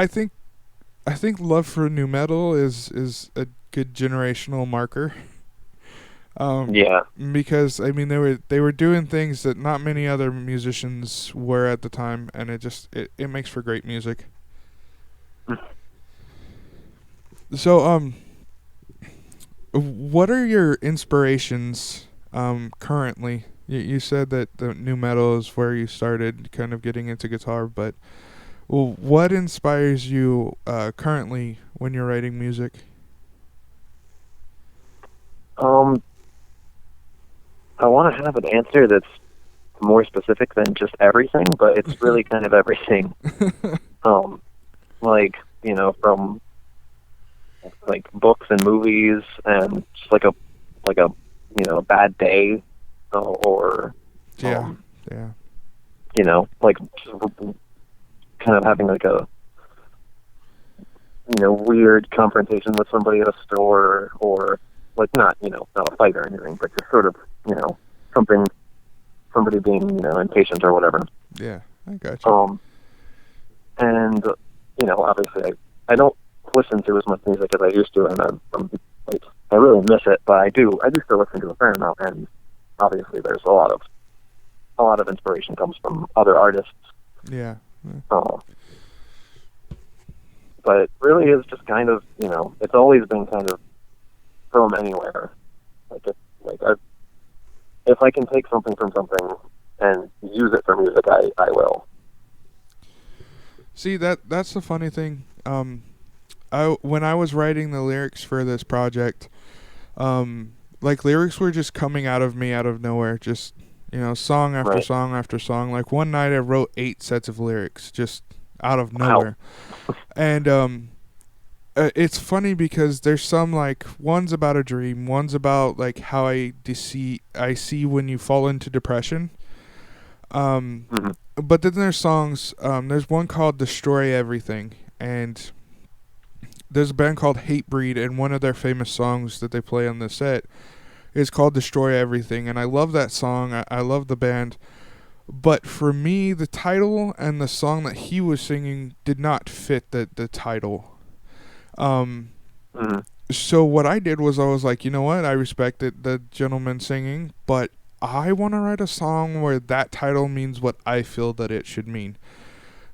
think love for new metal is a good generational marker. Yeah. Because I mean they were doing things that not many other musicians were at the time, and it makes for great music. So what are your inspirations currently? You said that the new metal is where you started kind of getting into guitar, but what inspires you currently when you're writing music? I want to have an answer that's more specific than just everything, but it's really kind of everything. Like, from like books and movies, and just like a bad day, or like kind of having like a weird confrontation with somebody at a store, or like not a fight or anything, but just sort of somebody being impatient or whatever. Yeah, I got you. And obviously I don't listen to as much music as I used to, and I really miss it, but I do still listen to a fair amount, and obviously there's a lot of inspiration comes from other artists. Yeah. But it really is just kind of it's always been kind of from anywhere. If I can take something from something and use it for music, I will. See, that's the funny thing. When I was writing the lyrics for this project, like lyrics were just coming out of me out of nowhere, just song after song after song. Like one night I wrote 8 sets of lyrics just out of nowhere. And it's funny because there's some, like, one's about a dream, one's about like how I see when you fall into depression. But then there's songs, there's one called Destroy Everything, and there's a band called Hatebreed, and one of their famous songs that they play on the set is called Destroy Everything, and I love that song. I love the band. But for me, the title and the song that he was singing did not fit the title. So what I did was I was like, you know what? I respected the gentleman singing, but I want to write a song where that title means what I feel that it should mean.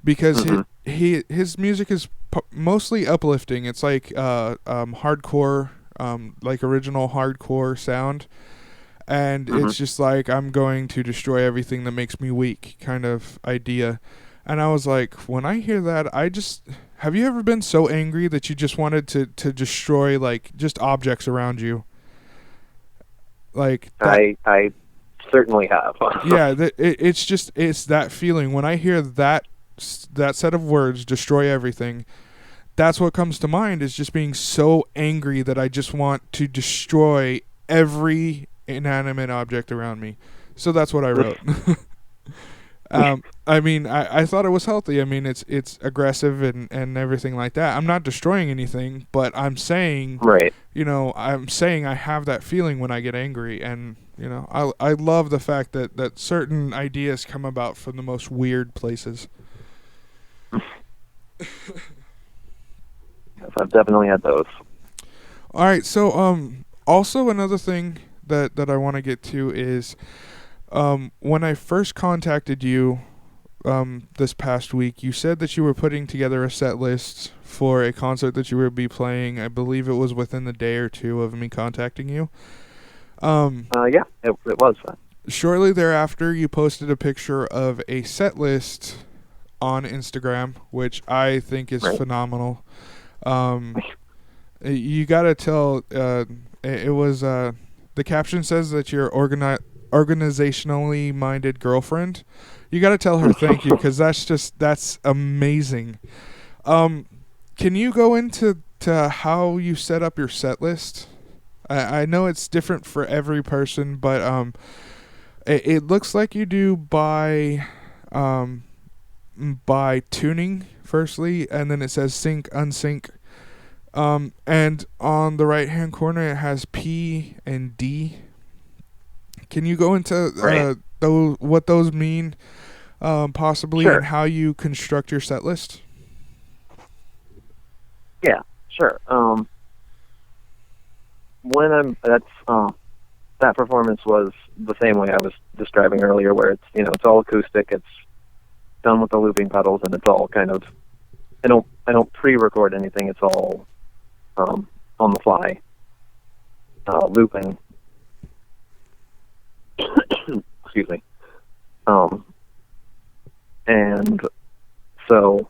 Because his music is mostly uplifting. It's like hardcore, like original hardcore sound. And it's just like, I'm going to destroy everything that makes me weak kind of idea. And I was like, when I hear that, have you ever been so angry that you just wanted to destroy, like, just objects around you? Like that, I certainly have. Yeah, it's that feeling. When I hear that set of words, destroy everything, that's what comes to mind, is just being so angry that I just want to destroy every inanimate object around me. So that's what I wrote. I mean, I thought it was healthy. I mean, it's aggressive and everything like that. I'm not destroying anything, but I'm saying, I'm saying I have that feeling when I get angry, and I love the fact that certain ideas come about from the most weird places. Yes, I've definitely had those. All right, so also another thing that I want to get to is when I first contacted you this past week, you said that you were putting together a set list for a concert that you would be playing. I believe it was within the day or two of me contacting you. Yeah, it was. Shortly thereafter, you posted a picture of a set list on Instagram, which I think is Right. phenomenal. Um, you gotta tell. It was the caption says that you're organizationally minded girlfriend. You gotta tell her thank you, because that's amazing. Um, can you go into how you set up your set list? I know it's different for every person, but it looks like you do um, by tuning firstly, and then it says sync, unsync. And on the right hand corner, it has P and D. Can you go into Right. what those mean, possibly, and Sure. how you construct your set list? Yeah. Sure. When I'm that performance was the same way I was describing earlier, where it's all acoustic. It's done with the looping pedals, and it's all kind of I don't pre-record anything. It's all on the fly, looping. Excuse me. And so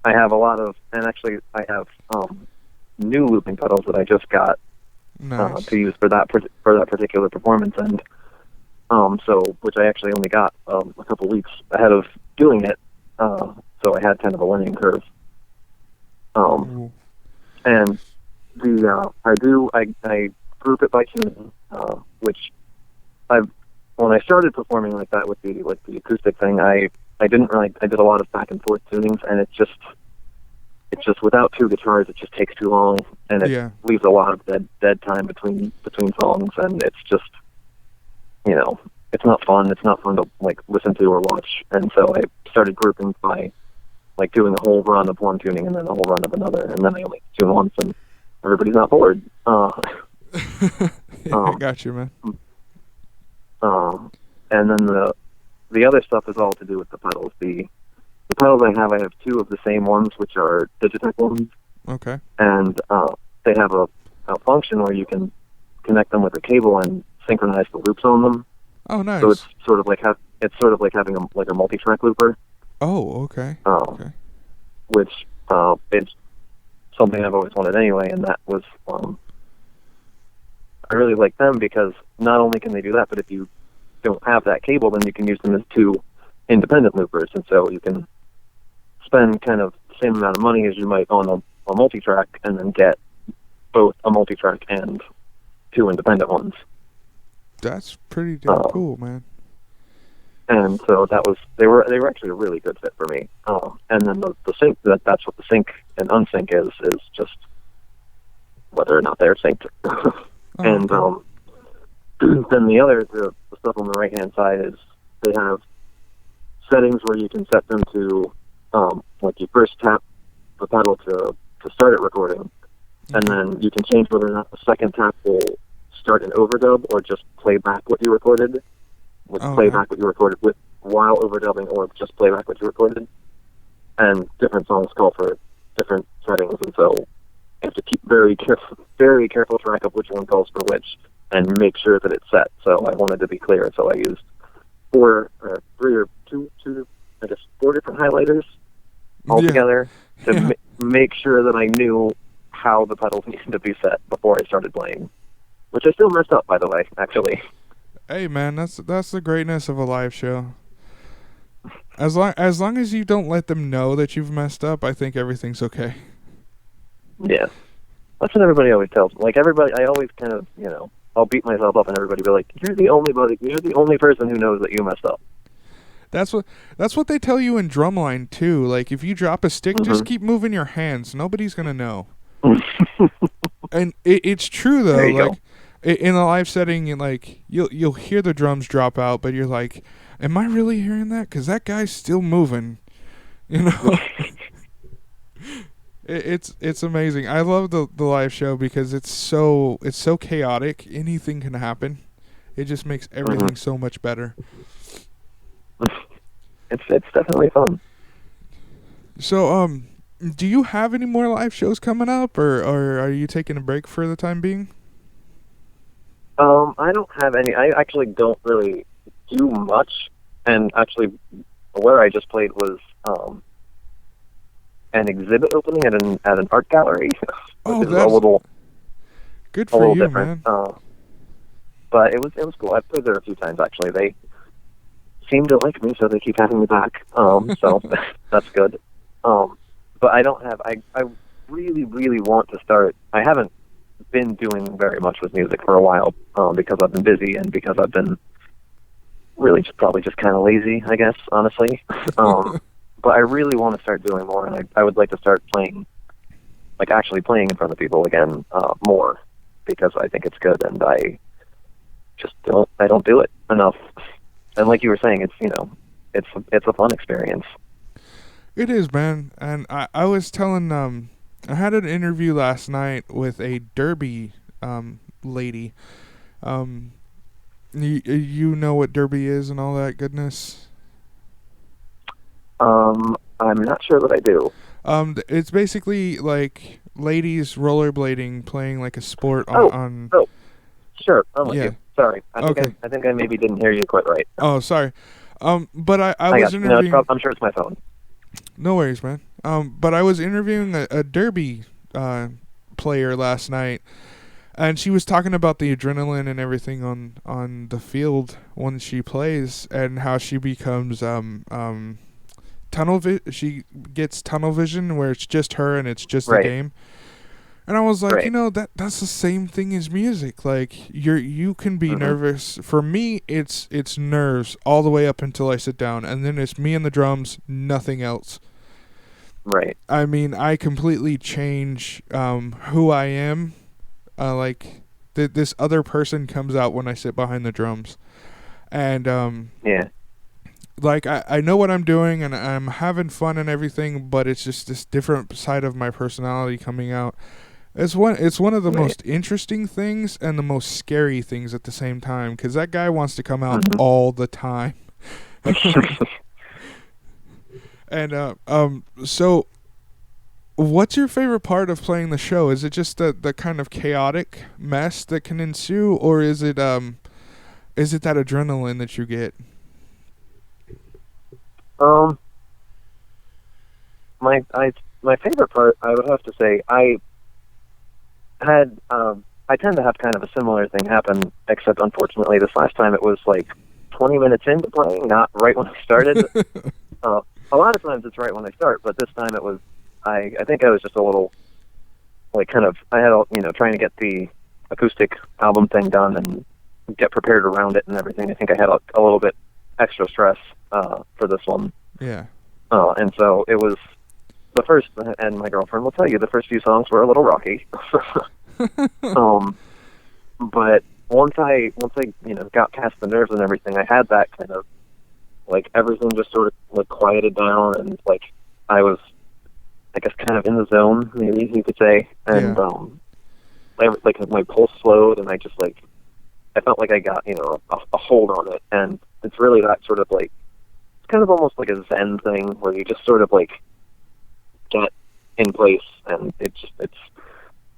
I have a lot of, and actually I have new looping pedals that I just got Nice. to use for that particular performance, and so which I actually only got a couple weeks ahead of doing it, so I had kind of a learning curve. Ooh. And I group it by tune, which when I started performing like that with the acoustic thing, I didn't really, I did a lot of back and forth tunings, and it's just without two guitars, it just takes too long, and it leaves a lot of dead time between songs, and it's just, it's not fun. It's not fun to listen to or watch. And so I started grouping by doing a whole run of one tuning and then a whole run of another, and then I only tune once, and everybody's not bored. I got you, man. And then the other stuff is all to do with the pedals. The pedals I have two of the same ones, which are Digitech ones. Okay. And they have a function where you can connect them with a cable and synchronize the loops on them. Oh, nice. So it's sort of like having a multi-track looper. Oh, okay. Okay. Which is something I've always wanted anyway, and that was I really like them because not only can they do that, but if you don't have that cable, then you can use them as two independent loopers, and so you can spend kind of the same amount of money as you might on a multi-track, and then get both a multi-track and two independent ones. That's pretty damn cool, man. And so they were actually a really good fit for me. And then the sync, that's what the sync and unsync is just whether or not they're synced. And then the stuff on the right hand side is they have settings where you can set them to you first tap the pedal to start it recording, and then you can change whether or not the second tap will start an overdub or just play back what you recorded. Play back what you recorded with while overdubbing, or just play back what you recorded. And different songs call for different settings, and so you have to keep very careful track of which one calls for which, and make sure that it's set. So I wanted to be clear, so I used four different highlighters altogether to make sure that I knew how the pedals needed to be set before I started playing, which I still messed up, by the way, actually. Hey, man, that's the greatness of a live show. As long as you don't let them know that you've messed up, I think everything's okay. Yeah, that's what everybody always tells me. Everybody, I always kind of, I'll beat myself up, and everybody be like, "You're the only person who knows that you messed up." That's what they tell you in drumline too. Like, if you drop a stick, just keep moving your hands. Nobody's gonna know. And it's true though. There you go. In a live setting, you'll hear the drums drop out, but you're like, "Am I really hearing that? Because that guy's still moving." It's amazing. I love the live show because it's so chaotic. Anything can happen. It just makes everything so much better. It's definitely fun. So do you have any more live shows coming up, or are you taking a break for the time being? I don't have any. I actually don't really do much, and actually, where I just played was an exhibit opening at an art gallery, which Oh, is that's good a for little you, different. man. But it was cool. I've played there a few times actually. They seem to like me, so they keep having me back. So that's good. But I don't have. I really really want to start. I haven't been doing very much with music for a while because I've been busy and because I've been really just probably just kind of lazy, I guess, honestly. But I really want to start doing more, and I would like to start playing, like actually playing in front of people again more, because I think it's good, and I just don't do it enough. And like you were saying, it's a fun experience. It is, man. And I was telling I had an interview last night with a derby lady. Um you know what derby is and all that goodness? I'm not sure that I do. It's basically like ladies rollerblading, playing like a sport Oh, on oh, sure, I'm with yeah. you. Sorry, Okay. I think I maybe didn't hear you quite right. Oh, sorry. But I I was got you. No, interviewing. I'm sure it's my phone. No worries, man. But I was interviewing a derby player last night, and she was talking about the adrenaline and everything on the field when she plays, and how she becomes she gets tunnel vision where it's just her and it's just the Right, game. And I was like, right. that's the same thing as music. Like you can be Hmm. nervous. For me, it's nerves all the way up until I sit down, and then it's me and the drums, nothing else. Right. I mean, I completely change who I am. Like this other person comes out when I sit behind the drums, and Yeah. like I know what I'm doing and I'm having fun and everything, but it's just this different side of my personality coming out. It's one of the Right. most interesting things and the most scary things at the same time, because that guy wants to come out Hmm. all the time. And so what's your favorite part of playing the show? Is it just the kind of chaotic mess that can ensue, or is it that adrenaline that you get? um, my favorite part, I would have to say, had I tend to have kind of a similar thing happen, except unfortunately this last time it was like 20 minutes into playing, not right when I started. Uh, a lot of times it's right when I start, but this time it was. I think I was just a little like kind of I had trying to get the acoustic album thing done and get prepared around it and everything. I think I had a little bit extra stress for this one, Yeah. and so it was the first. And my girlfriend will tell you the first few songs were a little rocky. um, but once I got past the nerves and everything, I had that kind of like everything just sort of like quieted down, and like I was, I guess, kind of in the zone, maybe you could say. And Yeah. like my pulse slowed, and I just like I felt like I got a hold on it, and it's really that sort of like it's kind of almost like a Zen thing where you just sort of like get in place, and it's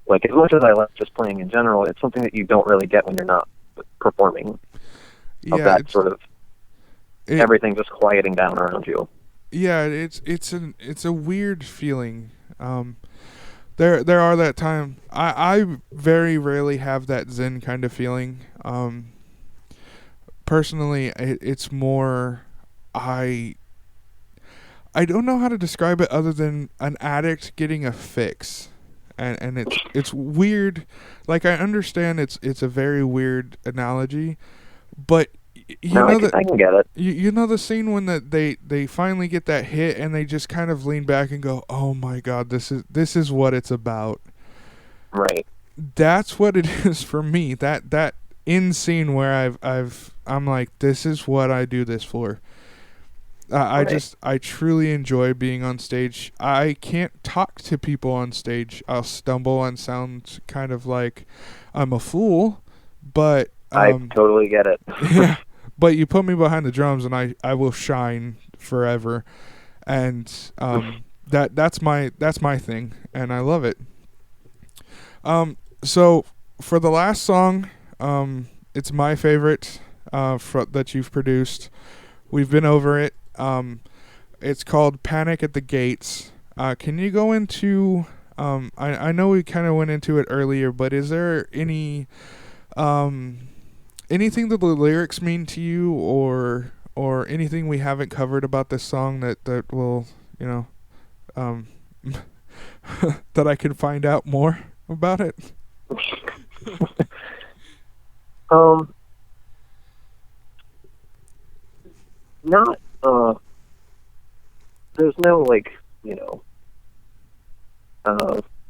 like as much as I love just playing in general, it's something that you don't really get when you're not performing. Of Yeah, that sort of it everything just quieting down around you. yeah, it's a weird feeling. There are that time I very rarely have that zen kind of feeling. Personally, it's more I I don't know how to describe it other than an addict getting a fix. And it's weird. Like, I understand it's a very weird analogy, but you No, know that I can get it. you know the scene when they finally get that hit and they just kind of lean back and go, "Oh my god, this is what it's about." Right. That's what it is for me. That in scene where I'm like, this is what I do this for. Right. I truly enjoy being on stage. I can't talk to people on stage. I'll stumble and sound kind of like I'm a fool, but I totally get it. yeah. But you put me behind the drums and I will shine forever. And that's my thing and I love it. So for the last song, It's my favorite that you've produced. We've been over it. It's called Panic at the Gates. Can you go into... I know we kind of went into it earlier, but is there anything that the lyrics mean to you, or anything we haven't covered about this song that will, that I can find out more about it? Not, there's no,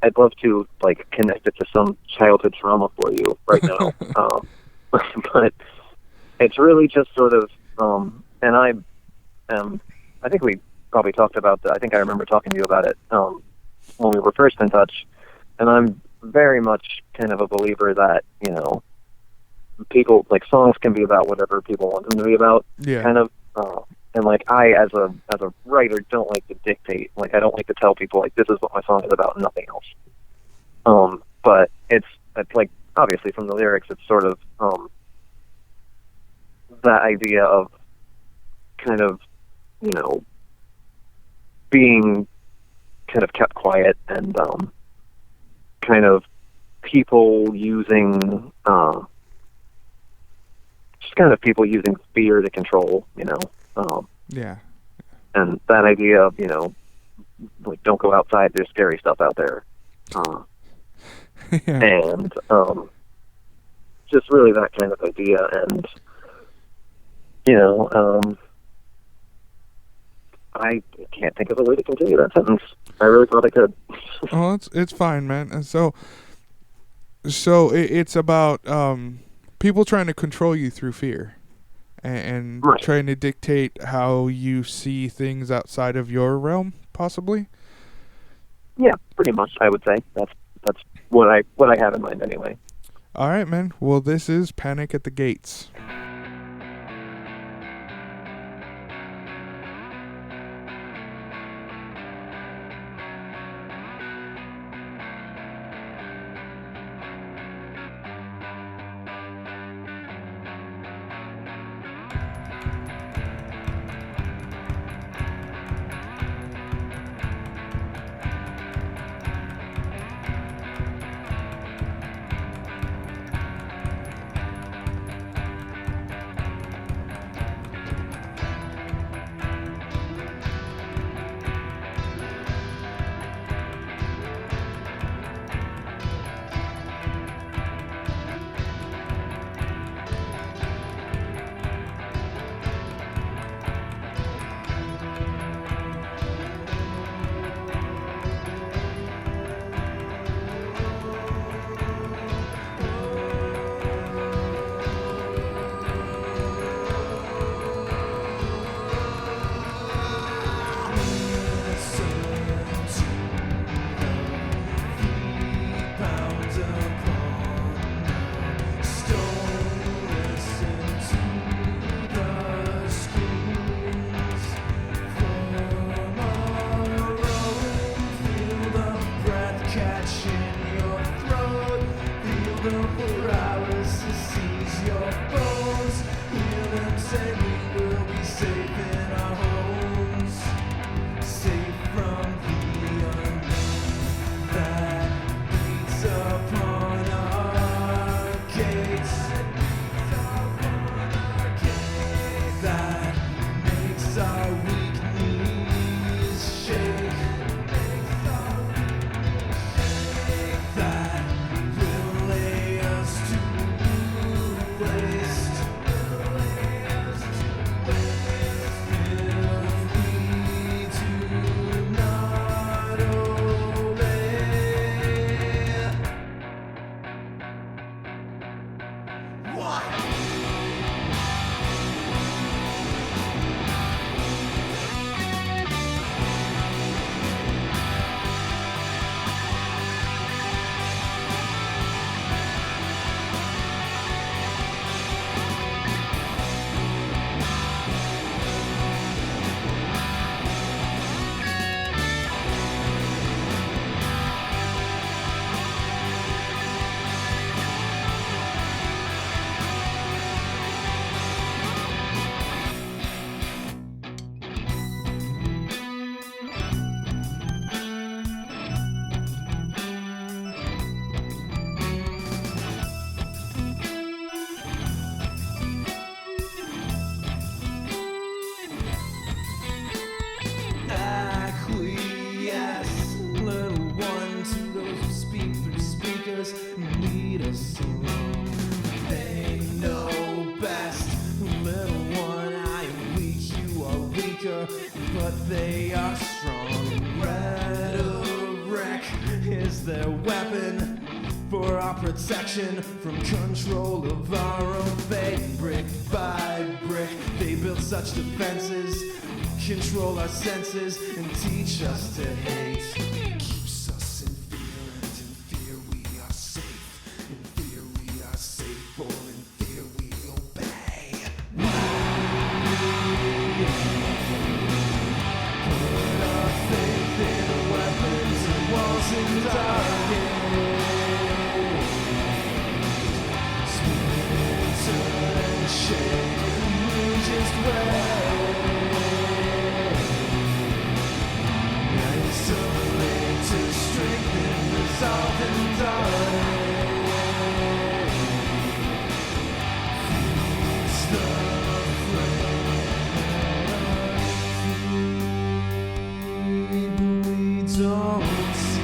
I'd love to, connect it to some childhood trauma for you right now. But it's really just sort of, and I think we probably talked about that. I think I remember talking to you about it, when we were first in touch. And I'm very much kind of a believer that, people, songs can be about whatever people want them to be about. Yeah. Kind of. And I, as a writer, don't like to dictate. I don't like to tell people this is what my song is about and nothing else. But it's obviously from the lyrics, it's sort of that idea of kind of being kind of kept quiet and kind of people using just kind of people using fear to control, yeah. And that idea of, don't go outside, there's scary stuff out there. Yeah. And just really that kind of idea. And, I can't think of a way to continue that sentence. I really thought I could. Oh, it's fine, man. And so it's about people trying to control you through fear, and right. Trying to dictate how you see things outside of your realm, possibly. Yeah, pretty much. I would say that's what I have in mind anyway. All right, man. Well, this is Panic at the Gates. their weapon for our protection from control of our own fate. Brick by brick, they build such defenses, control our senses, and teach us to hate. Keeps us in fear, and in fear we are safe. In fear we are safe, for in fear we obey. Put our faith in weapons and walls in darkness. Splinter and shade, we just isolate to strengthen, resolve and die. Feast the flame. We don't see.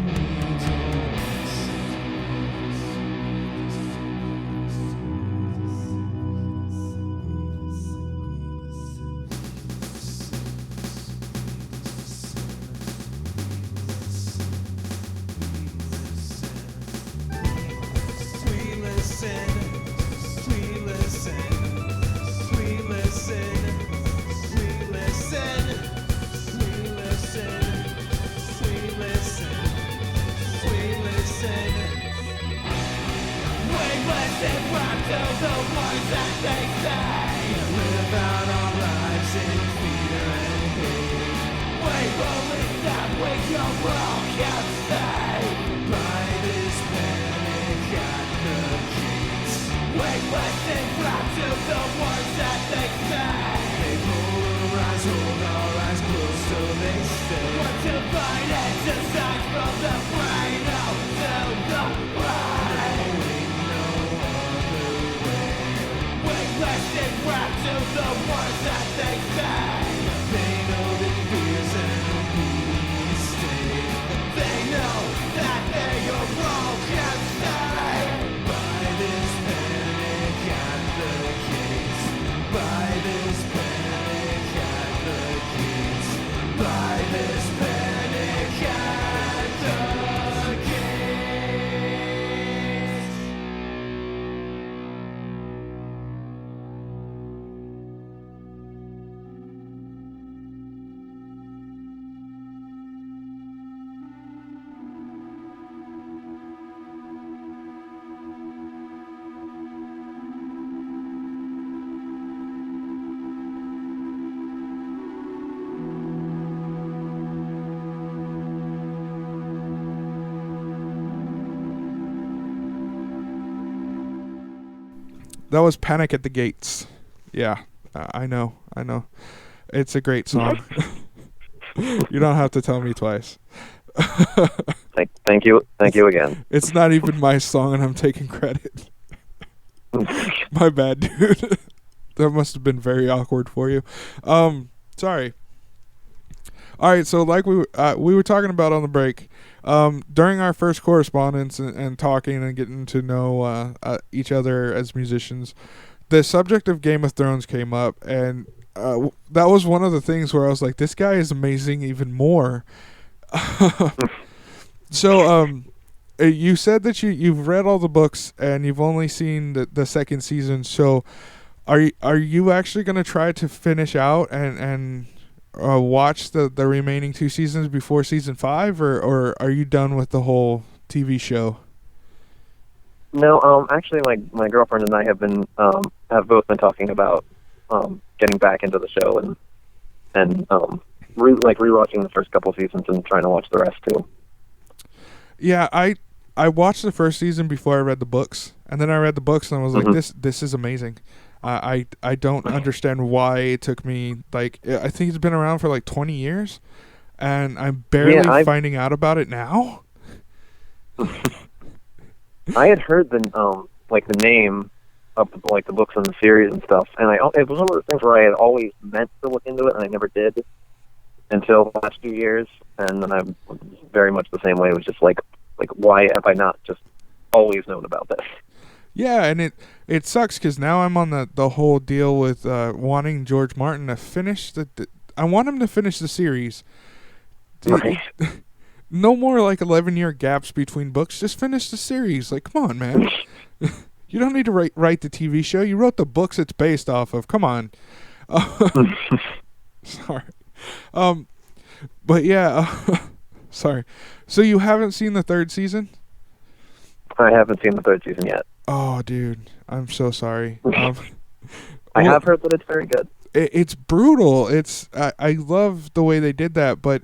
We don't see. That was Panic at the Gates. Yeah, I know. It's a great song. You don't have to tell me twice. Thank you again. It's not even my song, and I'm taking credit. My bad, dude. That must have been very awkward for you. Sorry. All right, so like we were talking about on the break, during our first correspondence and talking and getting to know each other as musicians, the subject of Game of Thrones came up, and that was one of the things where I was like, this guy is amazing even more. So you said that you've read all the books and you've only seen the second season, so are you actually going to try to finish out and watch the remaining 2 seasons before season 5, or are you done with the whole TV show? No, actually, my girlfriend and I have both been talking about getting back into the show and rewatching the first couple seasons and trying to watch the rest too. Yeah, I watched the first season before I read the books, and then I read the books and I was like, this is amazing. I don't understand why it took me, like, I think it's been around for like 20 years, and I'm barely finding out about it now. I had heard the name of the books and the series and stuff, and it was one of those things where I had always meant to look into it, and I never did until the last few years, and then I'm very much the same way. It was just like why have I not just always known about this? Yeah, and it sucks because now I'm on the whole deal with wanting George Martin to finish I want him to finish the series. Right. no more like 11-year gaps between books. Just finish the series. Like, come on, man. You don't need to write the TV show. You wrote the books it's based off of. Come on. Sorry. But yeah, sorry. So you haven't seen the third season? I haven't seen the third season yet. Oh, dude, I'm so sorry. I have heard that it's very good. It's brutal. I love the way they did that, but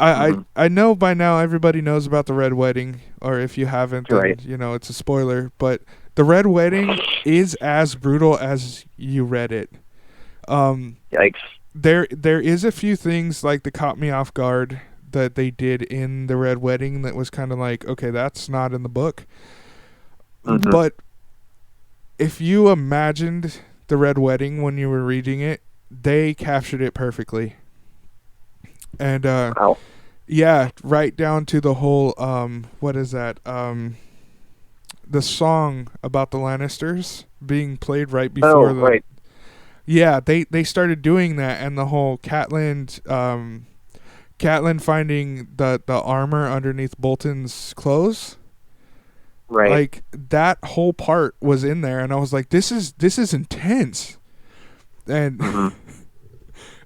I know by now everybody knows about the Red Wedding, or if you haven't, then, Right. it's a spoiler. But the Red Wedding is as brutal as you read it. Yikes. There is a few things like that caught me off guard that they did in the Red Wedding that was kind of like, okay, that's not in the book. Mm-hmm. But if you imagined the Red Wedding when you were reading it, they captured it perfectly. And Wow. yeah, right down to the whole what is that? The song about the Lannisters being played right before right. Yeah, they started doing that, and the whole Catelyn finding the armor underneath Bolton's clothes. Right. Like, that whole part was in there, and I was like, this is intense. And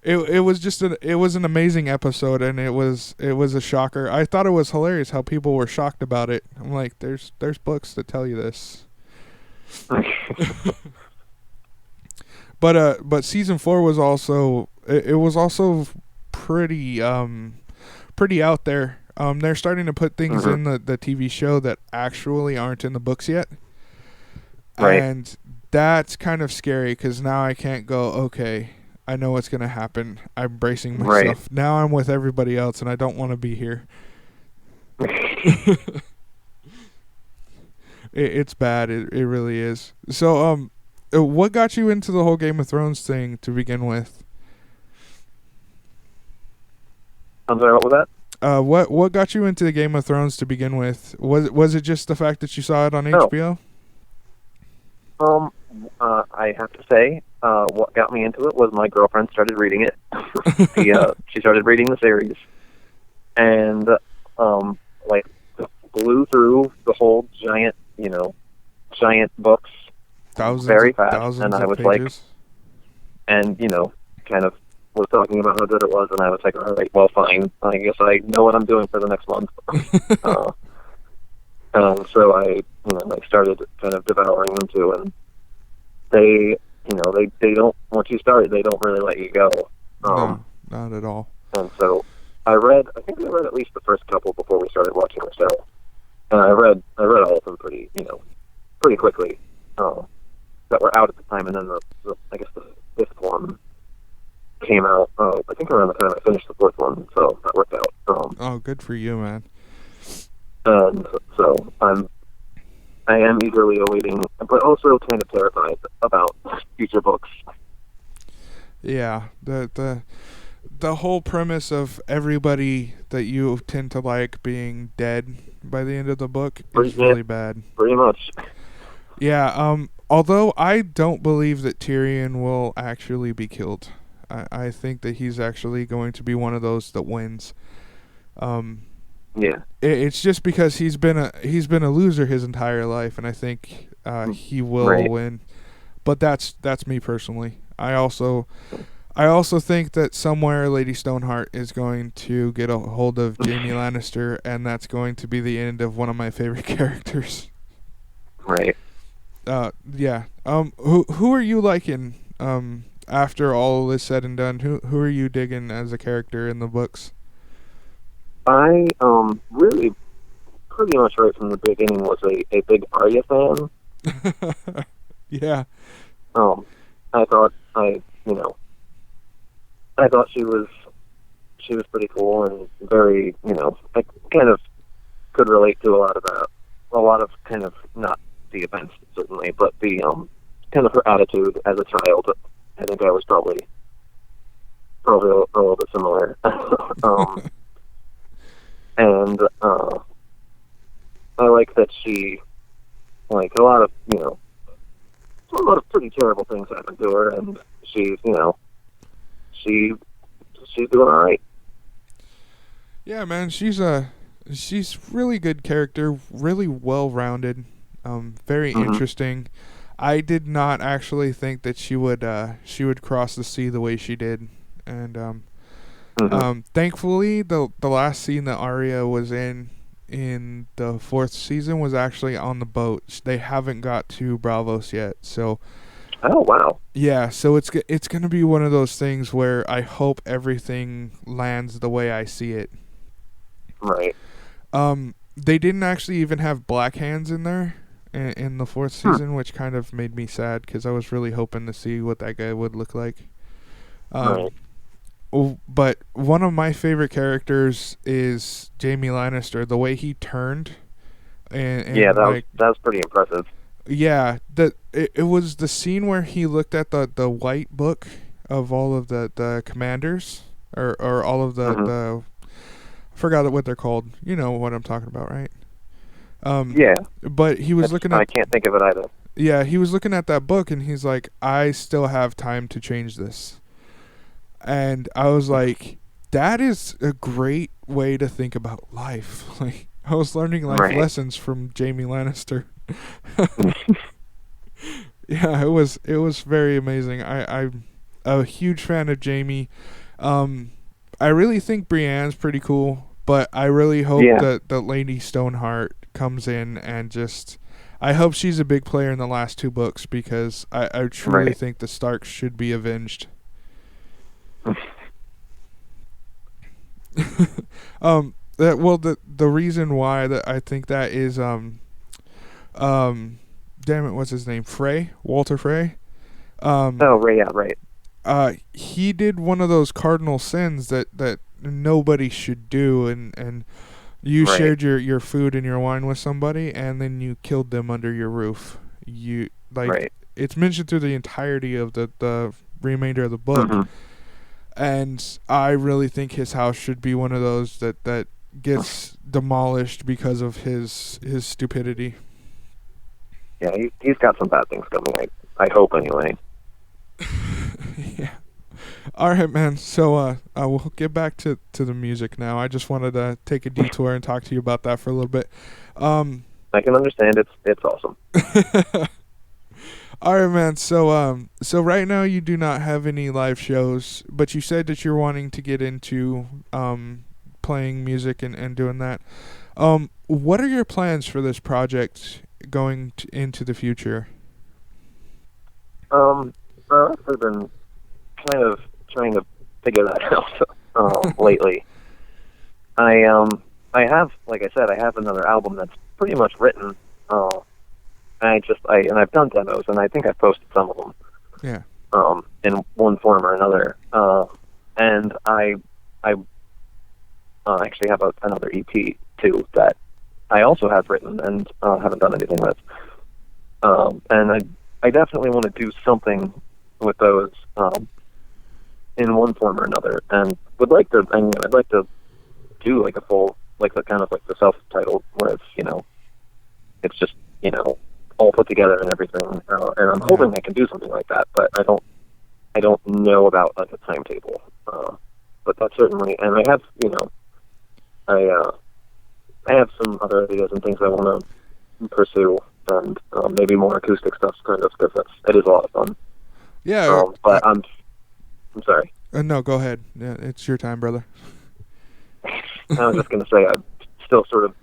it was an amazing episode, and it was a shocker. I thought it was hilarious how people were shocked about it. I'm like, there's books that tell you this. But season 4 was also pretty out there. They're starting to put things in the TV show that actually aren't in the books yet. Right. And that's kind of scary, because now I can't go, okay, I know what's going to happen. I'm bracing myself. Right. Now I'm with everybody else, and I don't want to be here. It's bad. It really is. So, what got you into the whole Game of Thrones thing to begin with? I'm sorry, what was that? What got you into the Game of Thrones to begin with? Was it just the fact that you saw it on HBO? I have to say, what got me into it was my girlfriend started reading it. She started reading the series, and like blew through the whole giant books very fast, and I was pages. like, and kind of was talking about how good it was, and I was like, all right, well, fine. I guess I know what I'm doing for the next month. So I started kind of devouring them too, and they don't, once you start, they don't really let you go. No, not at all. And so I think I read at least the first couple before we started watching the show, and I read all of them pretty quickly, that were out at the time, and then I guess the fifth one came out, I think around the time I finished the fourth one, so that worked out. Oh, good for you, man. And so I am eagerly awaiting, but also kind of terrified about future books. Yeah, the whole premise of everybody that you tend to like being dead by the end of the book is really bad. Pretty much. Yeah, although I don't believe that Tyrion will actually be killed. I think that he's actually going to be one of those that wins. Yeah. It's just because he's been a loser his entire life, and I think he will win. But that's me personally. I also think that somewhere Lady Stoneheart is going to get a hold of Jaime Lannister, and that's going to be the end of one of my favorite characters. Right. Yeah. Who are you liking? After all is said and done, who are you digging as a character in the books? I really pretty much right from the beginning was a big Arya fan. Yeah. I thought she was pretty cool and very, I kind of could relate to a lot of that. A lot of kind of, not the events certainly, but the kind of her attitude as a child. I think I was probably a little bit similar. And I like that she, like, a lot of pretty terrible things happen to her, and she's doing all right. Yeah, man, she's really good character, really well rounded, very Hmm. interesting. I did not actually think that she would cross the sea the way she did, and Hmm. thankfully the last scene that Arya was in the fourth season was actually on the boat. They haven't got to Bravos yet, so Oh wow. yeah, so it's gonna be one of those things where I hope everything lands the way I see it. Right. They didn't actually even have Black Hands in there in the fourth Hmm. season, which kind of made me sad because I was really hoping to see what that guy would look like. Um, Right. but one of my favorite characters is Jaime Lannister. The way he turned Yeah, and like that was pretty impressive. yeah, it was the scene where he looked at the white book of all of the commanders or all of Hmm. the I forgot what they're called. You know what I'm talking about, right? Um, Yeah, but he was looking I at can't think of it either. yeah, he was looking at that book and he's like, I still have time to change this. And I was like, that is a great way to think about life. Like I was learning life Right. lessons from Jamie Lannister. Yeah, it was very amazing. I'm a huge fan of Jamie. Um, I really think Brienne's pretty cool, but I really hope Yeah. that Lady Stoneheart comes in and just. I hope she's a big player in the last two books because I truly Right. think the Starks should be avenged. The reason why that I think that is um damn it, what's his name? Walter Frey. Oh, right. Yeah. Right. He did one of those cardinal sins that nobody should do, and you Right. shared your food and your wine with somebody, and then you killed them under your roof. You like Right. it's mentioned through the entirety of the remainder of the book, Hmm. and I really think his house should be one of those that gets demolished because of his stupidity. Yeah, he's got some bad things coming. I hope anyway. Yeah. All right, man. So, we'll get back to the music now. I just wanted to take a detour and talk to you about that for a little bit. Um, I can understand it's awesome. all right, man. So right now you do not have any live shows, but you said that you're wanting to get into playing music and doing that. What are your plans for this project going into the future? I've actually been kind of trying to figure that out lately. I I have, like I said, I have another album that's pretty much written. And I've done demos, and I think I've posted some of them. Yeah. In one form or another. And I actually have another EP too that I also have written and haven't done anything with. And I definitely want to do something with those in one form or another, and would like to. I mean, I'd like to do like a full, like the kind of like the self-titled, where it's just all put together and everything. And I'm hoping I can do something like that, but I don't know about like a timetable. But that's certainly, and I have I have some other ideas and things I want to pursue, and maybe more acoustic stuff, kind of, because it is a lot of fun. Yeah. But I'm sorry. No, go ahead. Yeah, it's your time, brother. I was just going to say I'm still sort of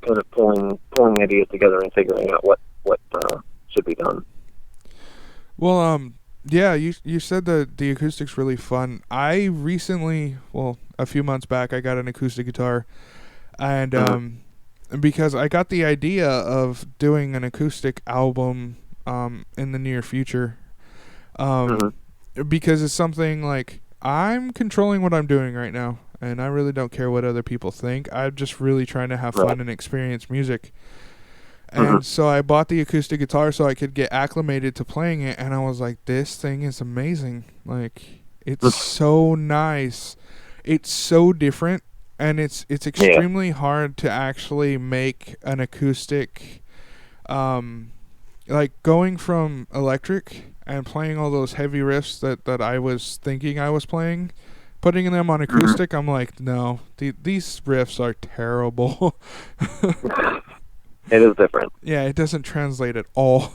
kind of pulling ideas together and figuring out what should be done. Well, yeah, you said that the acoustic's really fun. I recently, well, a few months back, I got an acoustic guitar, and because I got the idea of doing an acoustic album in the near future, Mm-hmm. because it's something like I'm controlling what I'm doing right now, and I really don't care what other people think. I'm just really trying to have Right. fun and experience music. And so I bought the acoustic guitar so I could get acclimated to playing it, and I was like, this thing is amazing. Like, it's so nice. It's so different, and it's extremely hard to actually make an acoustic, like going from electric and playing all those heavy riffs that I was thinking I was playing, Putting them on acoustic, I'm like, no, these riffs are terrible. It is different. Yeah, it doesn't translate at all.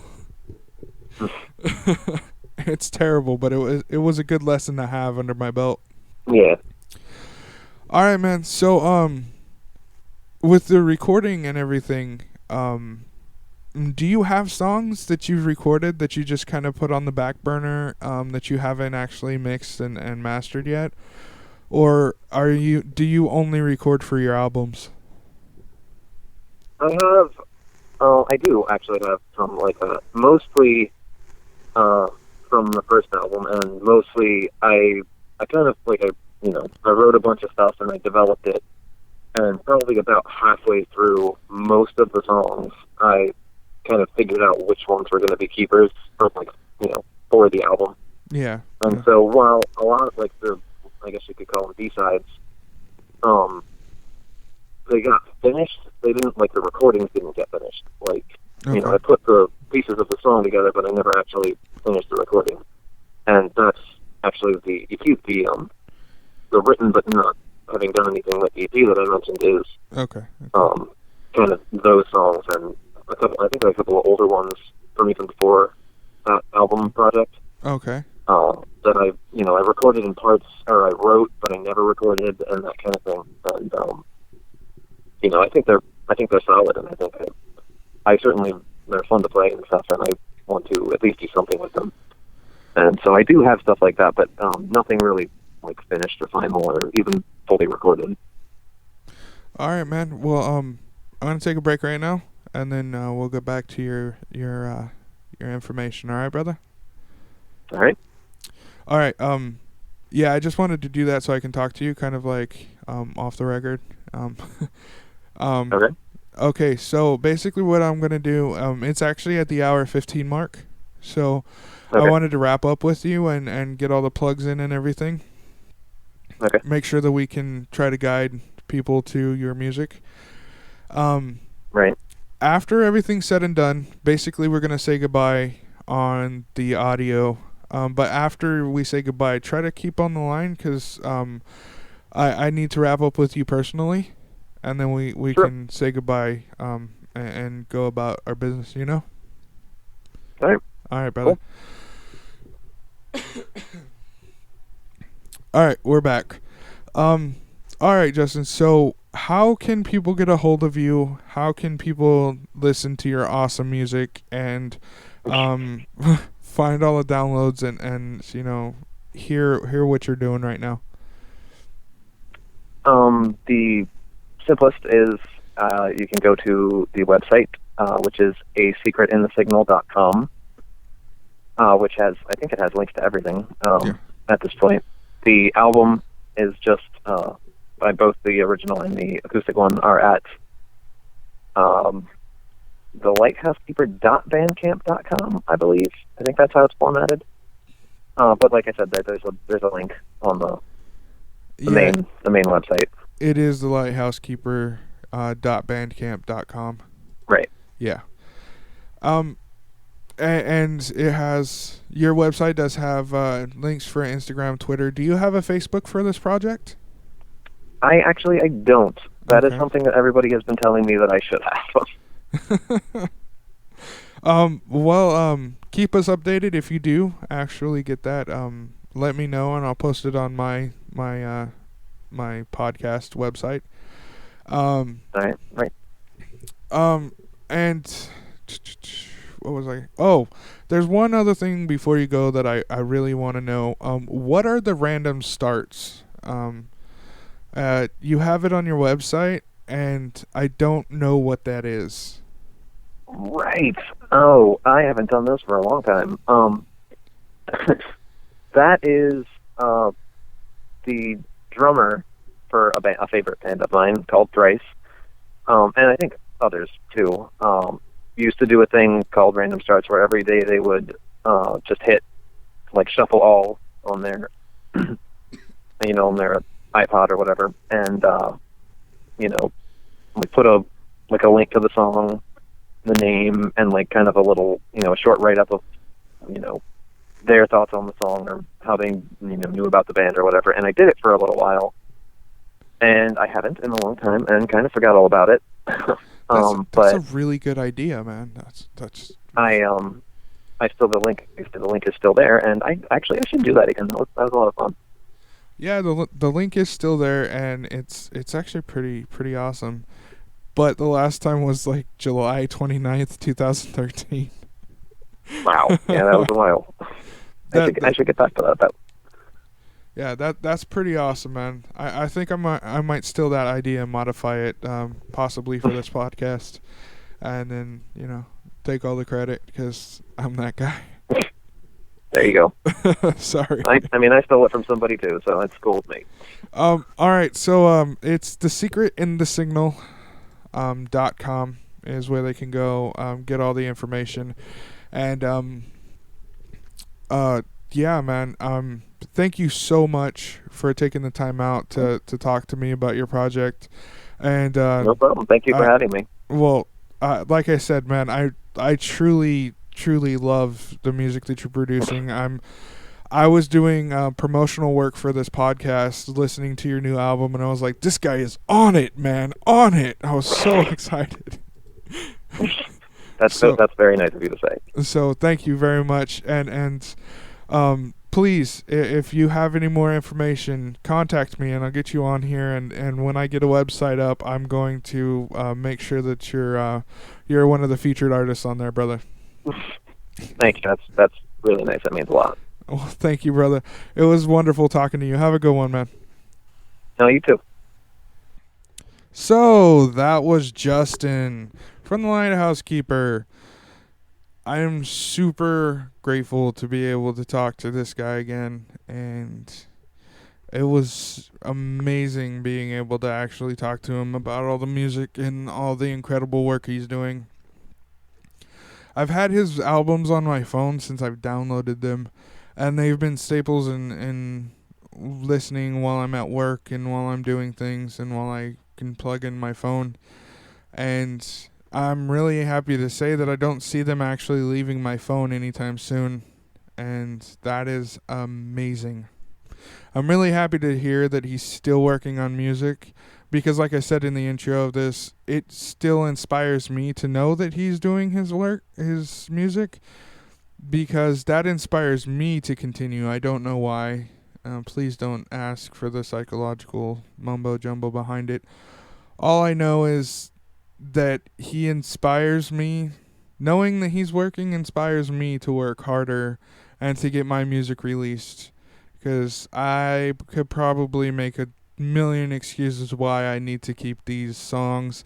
It's terrible, but it was a good lesson to have under my belt. Yeah. All right, man. So with the recording and everything, do you have songs that you've recorded that you just kind of put on the back burner, that you haven't actually mixed and mastered yet? Or do you only record for your albums? I do actually have some, like, mostly from the first album, and mostly I kind of, like, I wrote a bunch of stuff and I developed it, and probably about halfway through most of the songs, I kind of figured out which ones were going to be keepers for, like, for the album. Yeah. And so while a lot of, like, I guess you could call them B-sides, they got finished, they didn't, like, the recordings didn't get finished. Like, Okay. I put the pieces of the song together, but I never actually finished the recording. And that's actually the EP, the written but not having done anything with the EP that I mentioned is Okay. kind of those songs and a couple of older ones from even before that album project. Okay. That I recorded in parts, or I wrote, but I never recorded, and that kind of thing. And I think they're solid, and I think I certainly they're fun to play and stuff, and I want to at least do something with them. And so I do have stuff like that, but nothing really like finished or final or even fully recorded. All right, man. Well, I'm gonna take a break right now, and then we'll go back to your information. All right, brother. All right. All right. Yeah, I just wanted to do that so I can talk to you, kind of like off the record. Okay. Okay. So basically, what I'm gonna do, it's actually at the hour 15 mark. So Okay. I wanted to wrap up with you and get all the plugs in and everything. Okay. Make sure that we can try to guide people to your music. Right. After everything's said and done, basically we're gonna say goodbye on the audio. But after we say goodbye, try to keep on the line because I need to wrap up with you personally, and then we Sure. can say goodbye and go about our business. All right. All right, brother. All right, we're back. All right, Justin. So, how can people get a hold of you? How can people listen to your awesome music and find all the downloads and hear what you're doing right now? The simplest is you can go to the website, which is asecretinthesignal.com, which I think it has links to everything at this point. The album is just by both the original and the acoustic one are at the lighthousekeeper.bandcamp.com, I believe. I think that's how it's formatted. But like I said, there's a link on the main website. It is the lighthousekeeper.bandcamp.com. Right. Yeah. And it has, your website does have links for Instagram, Twitter. Do you have a Facebook for this project? I don't. That is Okay. something that everybody has been telling me that I should have. Keep us updated if you do actually get that. Let me know and I'll post it on my podcast website. All right. And what was I? Oh, there's one other thing before you go that I really want to know. What are the random starts? You have it on your website, and I don't know what that is. Right. Oh, I haven't done this for a long time. That is the drummer for a favorite band of mine called Thrice, and I think others too. Used to do a thing called Random Starts, where every day they would just hit like shuffle all on their, on their iPod or whatever, and we put a link to the song, the name, and like kind of a little, a short write up of, their thoughts on the song or how they knew about the band or whatever. And I did it for a little while, and I haven't in a long time, and kind of forgot all about it. That's but a really good idea, man. That's. I still the link is still there, and I should do that again. That was a lot of fun. Yeah, the link is still there, and it's actually pretty awesome. But the last time was like July 29th, 2013. Wow, yeah, that was a while. I should get back to that. Yeah, that's pretty awesome, man. I think I might steal that idea and modify it, possibly for this podcast, and then take all the credit because I'm that guy. There you go. Sorry. I stole it from somebody too, so it's cool with me. All right, so it's thesecretinthesignal.com is where they can go get all the information, and yeah, man. Thank you so much for taking the time out to talk to me about your project, and no problem. Thank you for having me. Well, like I said, man, I truly love the music that you're producing. I was doing promotional work for this podcast, listening to your new album, and I was like, this guy is on it, man, on it. I was so excited. That's very nice of you to say. So thank you very much, and please, if you have any more information, contact me, and I'll get you on here. And when I get a website up, I'm going to make sure that you're one of the featured artists on there, brother. Thank you. That's really nice. That means a lot. Well, thank you, brother. It was wonderful talking to you. Have a good one, man. No, you too. So that was Justin from the Lighthouse Keeper. I am super grateful to be able to talk to this guy again, and it was amazing being able to actually talk to him about all the music and all the incredible work he's doing. I've had his albums on my phone since I've downloaded them, and they've been staples in listening while I'm at work and while I'm doing things and while I can plug in my phone. And I'm really happy to say that I don't see them actually leaving my phone anytime soon, and that is amazing. I'm really happy to hear that he's still working on music, because like I said in the intro of this, it still inspires me to know that he's doing his music, because that inspires me to continue. I don't know why. Please don't ask for the psychological mumbo jumbo behind it. All I know is that he inspires me. Knowing that he's working inspires me to work harder and to get my music released, because I could probably make a million excuses why I need to keep these songs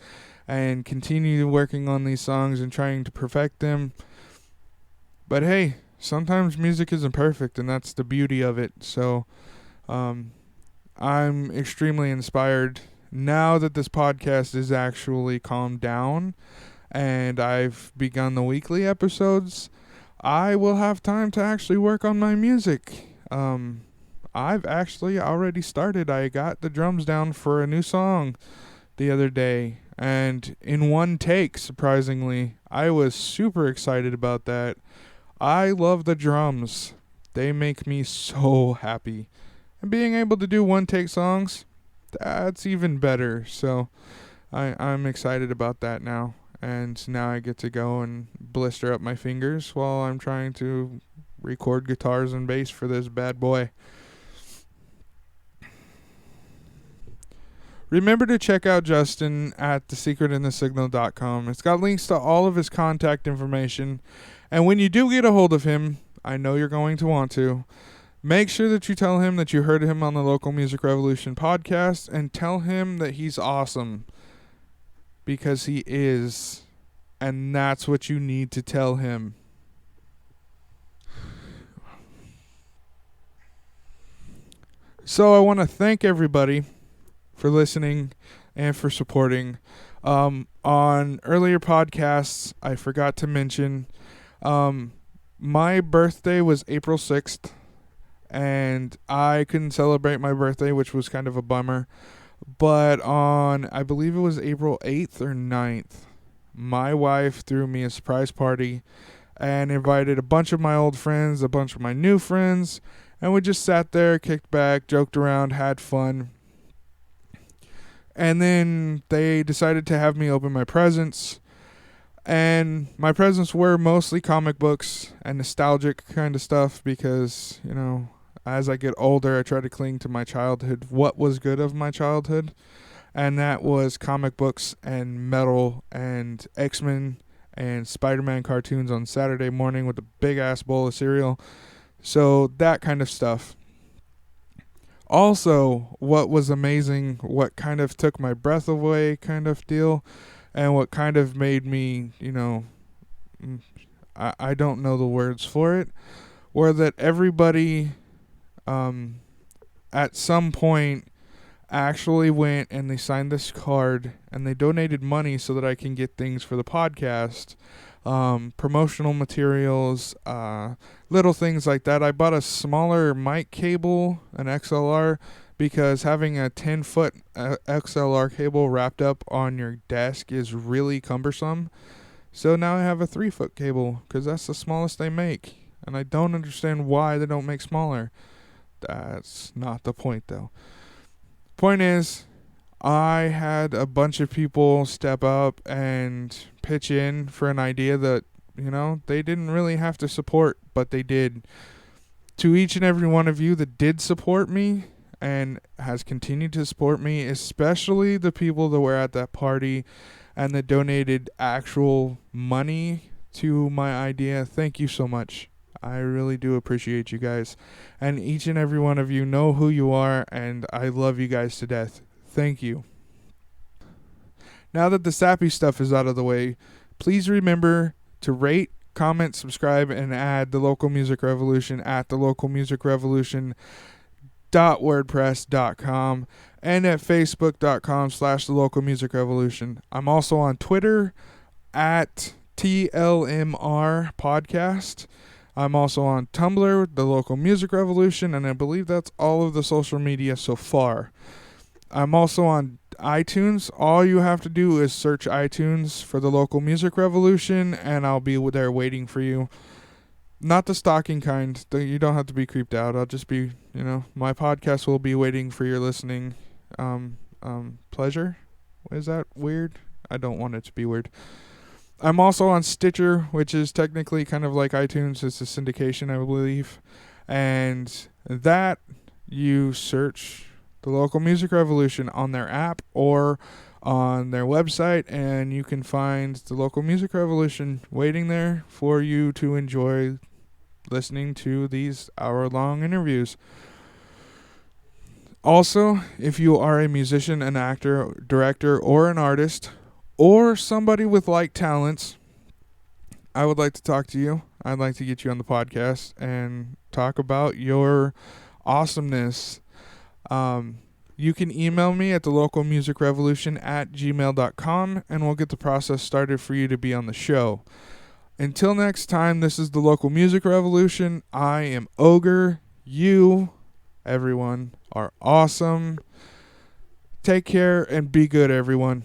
and continue working on these songs and trying to perfect them. But hey, sometimes music isn't perfect, and that's the beauty of it. So I'm extremely inspired now that this podcast is actually calmed down and I've begun the weekly episodes. I will have time to actually work on my music. I've actually already started. I got the drums down for a new song the other day, and in one take, surprisingly. I was super excited about that. I love the drums. They make me so happy. And being able to do one take songs, that's even better. So I'm excited about that now. And now I get to go and blister up my fingers while I'm trying to record guitars and bass for this bad boy. Remember to check out Justin at thesecretinthesignal.com. It's got links to all of his contact information. And when you do get a hold of him, I know you're going to want to, make sure that you tell him that you heard him on the Local Music Revolution podcast, and tell him that he's awesome. Because he is. And that's what you need to tell him. So I want to thank everybody for listening and for supporting. On earlier podcasts, I forgot to mention, my birthday was April 6th, and I couldn't celebrate my birthday, which was kind of a bummer. But on, I believe it was April 8th or 9th, my wife threw me a surprise party and invited a bunch of my old friends, a bunch of my new friends, and we just sat there, kicked back, joked around, had fun. And then they decided to have me open my presents. And my presents were mostly comic books and nostalgic kind of stuff because, as I get older, I try to cling to my childhood, what was good of my childhood. And that was comic books and metal and X-Men and Spider-Man cartoons on Saturday morning with a big-ass bowl of cereal. So that kind of stuff. Also, what was amazing, what kind of took my breath away kind of deal, and what kind of made me, I don't know the words for it, were that everybody at some point actually went and they signed this card and they donated money so that I can get things for the podcast, promotional materials, little things like that. I bought a smaller mic cable, an XLR, because having a 10-foot XLR cable wrapped up on your desk is really cumbersome. So now I have a 3-foot cable because that's the smallest they make. And I don't understand why they don't make smaller. That's not the point, though. Point is, I had a bunch of people step up and pitch in for an idea that, they didn't really have to support, but they did. To each and every one of you that did support me and has continued to support me, especially the people that were at that party and that donated actual money to my idea, thank you so much. I really do appreciate you guys. And each and every one of you know who you are, and I love you guys to death. Thank you. Now that the sappy stuff is out of the way, please remember to rate, comment, subscribe, and add The Local Music Revolution at thelocalmusicrevolution.wordpress.com and at facebook.com/thelocalmusicrevolution. I'm also on Twitter at TLMR podcast. I'm also on Tumblr, The Local Music Revolution, and I believe that's all of the social media so far. I'm also on iTunes. All you have to do is search iTunes for The Local Music Revolution, and I'll be there waiting for you. Not the stalking kind. You don't have to be creeped out. I'll just be, my podcast will be waiting for your listening pleasure. Is that weird? I don't want it to be weird. I'm also on Stitcher, which is technically kind of like iTunes. It's a syndication, I believe. And that you search The Local Music Revolution on their app or on their website, and you can find The Local Music Revolution waiting there for you to enjoy listening to these hour-long interviews. Also, if you are a musician, an actor, director, or an artist, or somebody with like talents, I would like to talk to you. I'd like to get you on the podcast and talk about your awesomeness. You can email me at thelocalmusicrevolution@gmail.com, and we'll get the process started for you to be on the show. Until next time, this is The Local Music Revolution. I am Ogre. You, everyone, are awesome. Take care and be good, everyone.